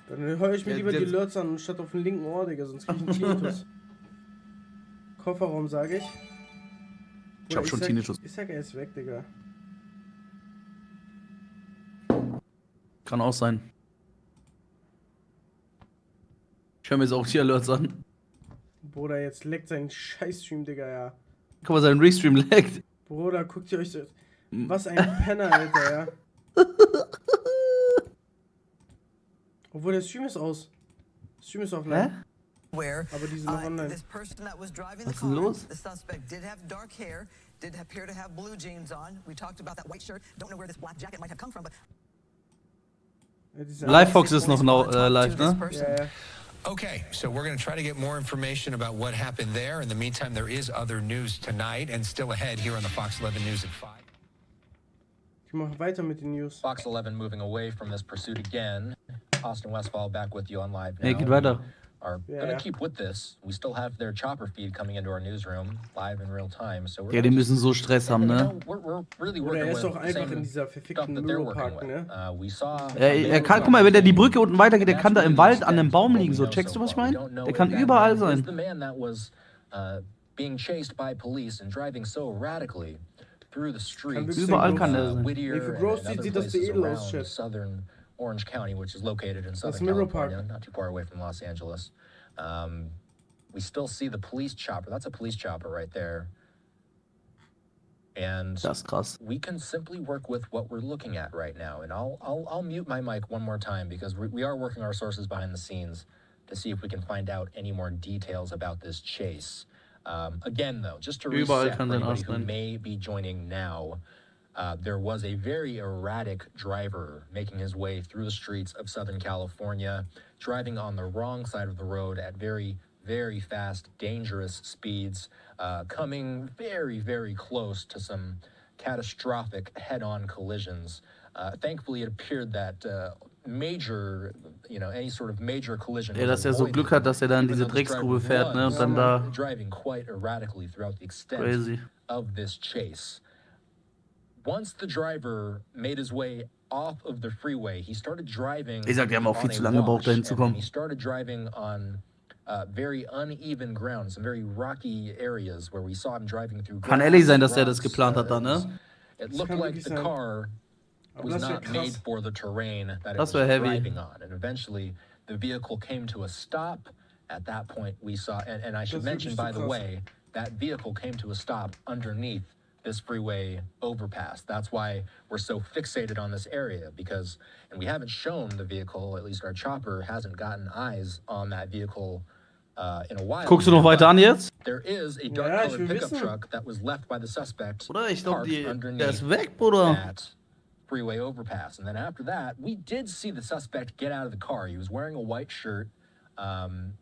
A: Dann höre ich mir
B: Ja,
A: lieber die Alerts an, statt auf dem linken Ohr, Digga, sonst krieg ich einen Tinnitus. Kofferraum, sage ich.
B: Ich hab schon Tinnitus.
A: Ich sag, er ist weg, Digga.
B: Kann auch sein. Ich höre mir jetzt auch die Alerts an.
A: Bruder, jetzt leckt sein Scheißstream, Digga, ja.
B: Guck mal, sein Restream leckt.
A: Bruder, guckt ihr euch das... Was ein Penner, Alter, ja. Obwohl, der Stream ist aus. Der Stream ist offline.
B: Hä?
A: Aber die sind noch online.
B: Was ist denn los?
L: The suspect did have dark hair, did appear to have blue jeans on. We talked about that white shirt. Don't know where this black jacket might have come from, but
B: Livefox ist noch live, ne?
A: Ja, ja.
D: Okay, so we're going to try to get more information about what happened there. In the meantime, there is other news tonight and still ahead here on the Fox 11 News at 5.
A: Ich mach weiter mit den News.
M: Fox 11 moving away from this pursuit again. Austin Westfall back with you on live now.
B: Ja, geht weiter.
M: Are gonna keep with this. We still have their chopper feed coming into our newsroom live in real time. So
B: Ja, die müssen so Stress haben, ne?
M: we're really
A: Oder
M: working
A: er ist
M: with
A: doch
M: the
A: einfach
M: same
A: in dieser
M: stuff
A: verfickten
M: that they're working
A: Müllpark,
M: with.
A: ne?
M: We saw.
B: Er kann, guck mal, wenn der die Brücke unten weitergeht, der kann da im Wald an einem Baum liegen, so. Checkst du, was ich meine? Der kann überall sein.
M: The man that was being chased by police and driving so erratically through the streets.
B: Überall kann der sein.
M: Whittier
A: Nee, für
M: and
A: Gross
M: other
A: sieht das so
M: places
A: edel aus,
M: around
A: Chef.
M: southern Orange County, which is located in Southern
A: Mirror
M: California,
A: Park.
M: not too far away from Los Angeles. We still see the police chopper. That's a police chopper right there. And
B: Das ist krass.
M: we can simply work with what we're looking at right now. And I'll mute my mic one more time because we are working our sources behind the scenes to see if we can find out any more details about this chase. Again, though, just to
B: Überall
M: reset for
B: kann sein
M: anybody who
B: Ausland.
M: may be joining now, there was a very erratic driver making his way through the streets of Southern California, driving on the wrong side of the road at very, very fast, dangerous speeds, coming very, very close to some catastrophic head-on collisions. Thankfully, it appeared that major, any sort of major collision.
B: Ja, dass er so Glück hat, dass er dann diese Drecksgrube fährt, ne? Und dann da.
M: Driving quite erratically throughout the extent
B: Crazy.
M: of this chase. Once the driver made his way off of the freeway, he started driving.
B: Ich sag, die haben auch viel
M: on
B: zu
M: a
B: lange gebraucht,
M: wash,
B: dahin
M: and
B: zu
M: then
B: kommen.
M: He started driving on very uneven ground, some very rocky areas where we saw him driving through.
B: Kann ehrlich sein, dass er das geplant hat da, ne?
M: It looked like the car was not made for the terrain that it was driving on, and eventually the vehicle came to a stop. At that point, we saw, and I should mention, by the way, that vehicle came to a stop underneath this freeway overpass. That's why we're so fixated on this area, because, and we haven't shown the vehicle, at least our chopper hasn't gotten eyes on that vehicle in a while.
B: Guckst du noch weiter an jetzt?
M: There is a dark-colored pickup truck that was left by the suspect
B: Bruder, ich glaub,
M: parked
B: der
M: underneath
B: ist weg, Bruder.
M: that freeway overpass. And then after that, we did see the suspect get out of the car. He was wearing a white shirt.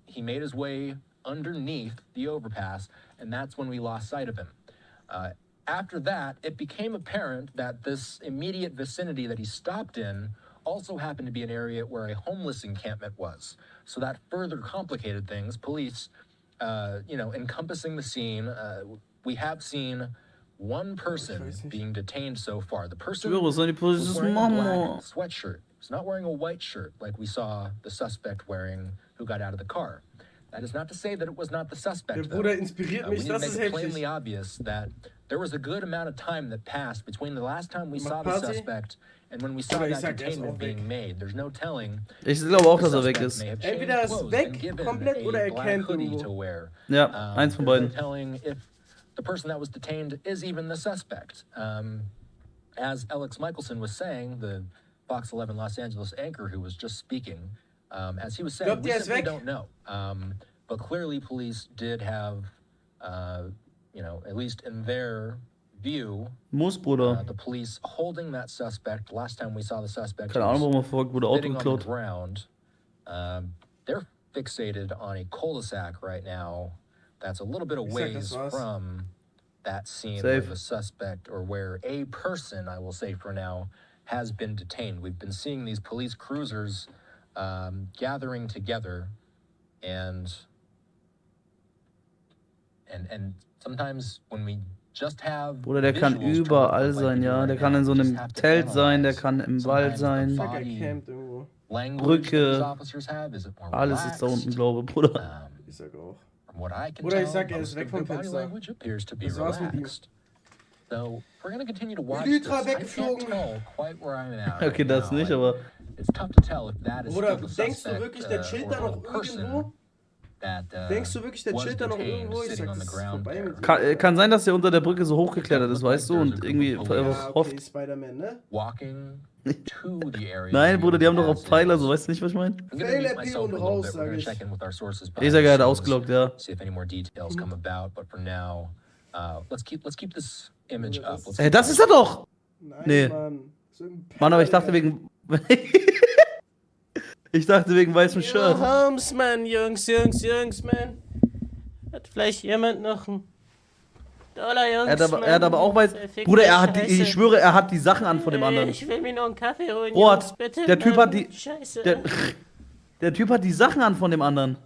M: He made his way underneath the overpass, and that's when we lost sight of him. After that, it became apparent that this immediate vicinity that he stopped in also happened to be an area where a homeless encampment was. So that further complicated things. Police, encompassing the scene, we have seen one person being detained so far. The person was wearing a black sweatshirt. He's not wearing a white shirt like we saw the suspect wearing who got out of the car. That is not to say that it was not the suspect.
A: Der Bruder inspiriert mich,
M: We need to make it plainly obvious that there was a good amount of time that passed between the last time we saw the suspect and when we saw that detainment being made. There's no telling.
B: Ich glaube auch, dass er weg ist.
A: Entweder ist weg komplett oder er kennt irgendwo.
B: Ja, eins von beiden.
M: Telling if the person that was detained is even the suspect. As Alex Michelson was saying, the Fox 11 Los Angeles anchor who was just speaking. As he was saying, we simply don't know. But clearly police did have, you know, at least in their view, the police holding that suspect. Last time we saw the suspect,
B: keine Ahnung, warum er verfolgt wurde, Auto
M: sitting on the
B: geklaut.
M: ground. They're fixated on a cul-de-sac right now that's a little bit of ways from that scene where the suspect, or where a person, I will say for now, has been detained. We've been seeing these police cruisers gathering together, and sometimes when we just have
B: Bruder, der kann überall sein, ja. Der kann in so einem Zelt sein, der kann im Wald sein. Brücke. Alles ist da unten, glaube ich, Bruder.
A: Ich sag auch. Bruder, ich sag, er ist weg vom Fenster. Das war's mit ihm.
M: So, we're gonna continue to watch
A: Hydra
M: this.
A: weggeflogen.
M: I can't tell quite where I'm at.
B: Okay, das nicht, aber...
M: It's tough to tell if that is
A: Bruder,
M: still the
A: denkst du
M: suspect,
A: wirklich, der chillt da noch irgendwo?
M: That,
A: Denkst du wirklich, der chillt da noch irgendwo? Ich sag, das ist vorbei mit ihm.
B: Kann sein, dass der unter der Brücke so hochgeklettert ist, weißt du? Und irgendwie einfach hofft...
A: Spider-Man, ne?
M: Walking to the area.
B: Nein, Bruder, die haben doch auf Pfeiler, so, weißt du nicht, was ich meine?
A: Fail und raus, sag ich.
B: Ich sag, er hat ausgeloggt, ja.
M: See if any more details come about, but for now, let's keep this image up.
B: Das ist er doch!
A: Nein,
B: Nee.
A: Mann.
B: Mann, aber ich dachte wegen... Ich dachte wegen weißem Shirt.
A: Holmes, Mann, Jungs, Mann. Hat vielleicht jemand noch einen Dollar, Jungs,
B: Er hat aber auch weiß... Bruder, er hat ich schwöre, er hat die Sachen an von dem anderen.
A: Ich will mir noch einen Kaffee holen,
B: Rohat,
A: Jungs, bitte,
B: der Typ
A: Mann.
B: hat die...
A: Scheiße.
B: Der Typ hat die Sachen an von dem anderen.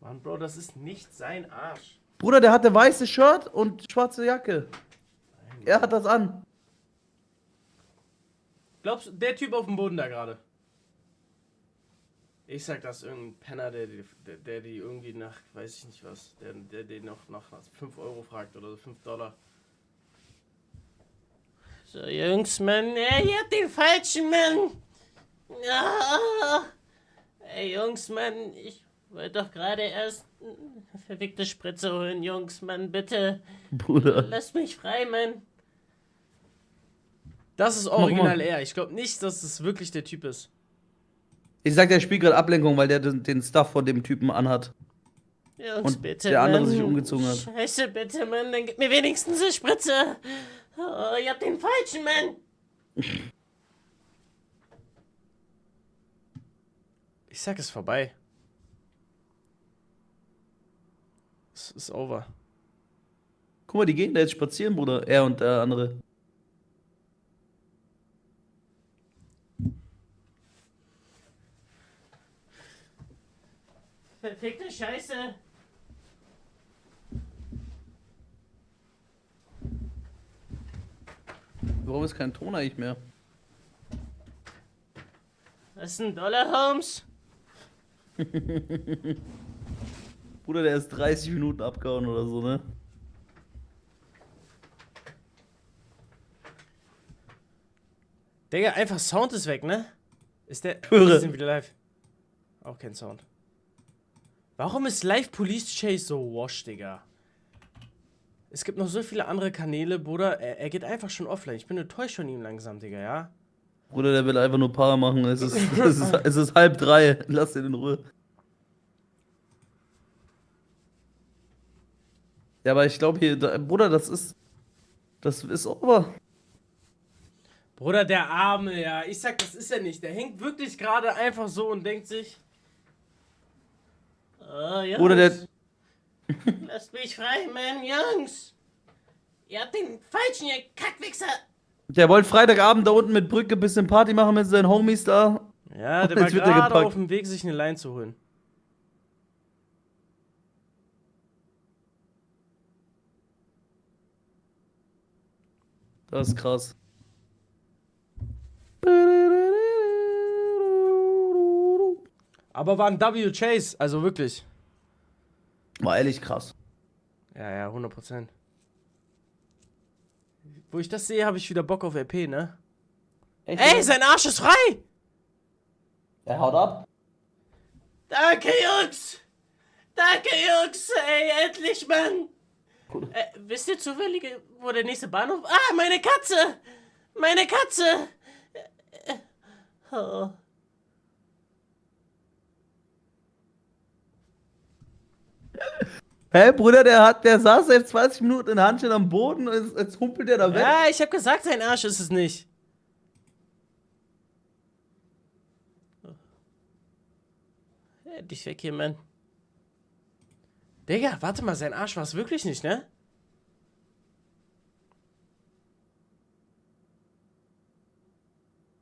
A: Mann, Bro, das ist nicht sein Arsch.
B: Bruder, der hatte weißes Shirt und schwarze Jacke. Er hat das an.
A: Glaubst du, der Typ auf dem Boden da gerade? Ich sag, das ist irgendein Penner, der die irgendwie nach, weiß ich nicht was, der den noch nach 5 Euro fragt oder so, 5 Dollar. So, Jungs, Mann, ihr habt den falschen Mann. Ja. Ey, Jungs, Mann, ich wollte doch gerade erst eine verwickte Spritze holen, Jungs, Mann, bitte.
B: Bruder.
A: Lasst mich frei, Mann. Das ist original er. Ich glaube nicht, dass es wirklich der Typ ist.
B: Ich sag, der spielt gerade Ablenkung, weil der den Stuff von dem Typen anhat.
A: Jungs,
B: und
A: bitte,
B: der andere
A: Mann.
B: sich umgezogen hat.
A: Scheiße, bitte, Mann, dann gib mir wenigstens eine Spritze. Oh, ihr habt den falschen, Mann. Ich sag, es ist vorbei. Es ist over.
B: Guck mal, die gehen da jetzt spazieren, Bruder. Er und der andere.
A: Verfickte Scheiße.
B: Warum ist kein Ton eigentlich mehr?
A: Was ist ein Dollar, Holmes?
B: Bruder, der ist 30 Minuten abgehauen oder so, ne?
A: Digga, einfach Sound ist weg, ne? Ist der...
B: Höre.
A: Wir sind wieder live. Auch kein Sound. Warum ist Live Police Chase so wash, Digga? Es gibt noch so viele andere Kanäle, Bruder. Er geht einfach schon offline. Ich bin enttäuscht von ihm langsam, Digga, ja?
B: Bruder, der will einfach nur Para machen. Es ist 2:30. Lass ihn in Ruhe. Ja, aber ich glaube hier, Bruder, das ist over.
A: Bruder, der Arme, ja. Ich sag, das ist er nicht. Der hängt wirklich gerade einfach so und denkt sich... Oh, Jungs.
B: Bruder, der...
A: Lasst mich frei, Mann, Jungs. Ihr habt den falschen, ihr Kackwichser.
B: Der wollte Freitagabend da unten mit Brücke ein bisschen Party machen mit seinen Homies da.
A: Ja, der war gerade auf dem Weg, sich eine Line zu holen.
B: Das ist krass.
A: Aber war ein W-Chase, also wirklich.
B: War ehrlich krass.
A: Ja, 100%. Wo ich das sehe, habe ich wieder Bock auf RP, ne?
B: Echt?
A: Ey, sein Arsch ist frei!
B: Er haut ab.
A: Danke, Jungs! Danke, Jungs! Ey, endlich, Mann! Wisst ihr zufällig, wo der nächste Bahnhof... Ah, meine Katze! Meine Katze!
B: Hä, Bruder, der saß seit 20 Minuten in Handschellen am Boden und jetzt humpelt der da weg.
A: Ja, ich hab gesagt, sein Arsch ist es nicht. Ja, dich weg hier, Mann. Digga, warte mal, sein Arsch war es wirklich nicht, ne?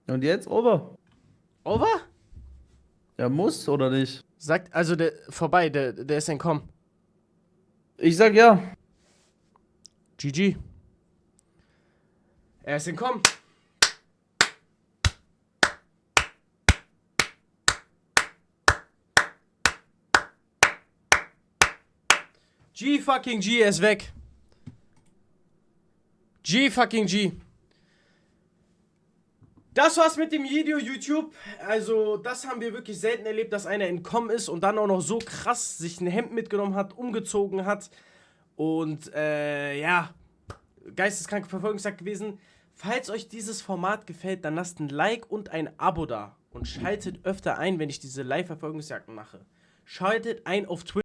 B: Und jetzt, over.
A: Over?
B: Ja, muss, oder nicht?
A: Sagt, also, vorbei, der ist entkommen.
B: Ich sag ja.
A: GG. Er ist entkommen. G-fucking-G, er ist weg. G-fucking-G. Das war's mit dem Video, YouTube. Also, das haben wir wirklich selten erlebt, dass einer entkommen ist und dann auch noch so krass sich ein Hemd mitgenommen hat, umgezogen hat. Und, ja, geisteskranke Verfolgungsjagd gewesen. Falls euch dieses Format gefällt, dann lasst ein Like und ein Abo da. Und schaltet öfter ein, wenn ich diese Live-Verfolgungsjagden mache. Schaltet ein auf Twitch.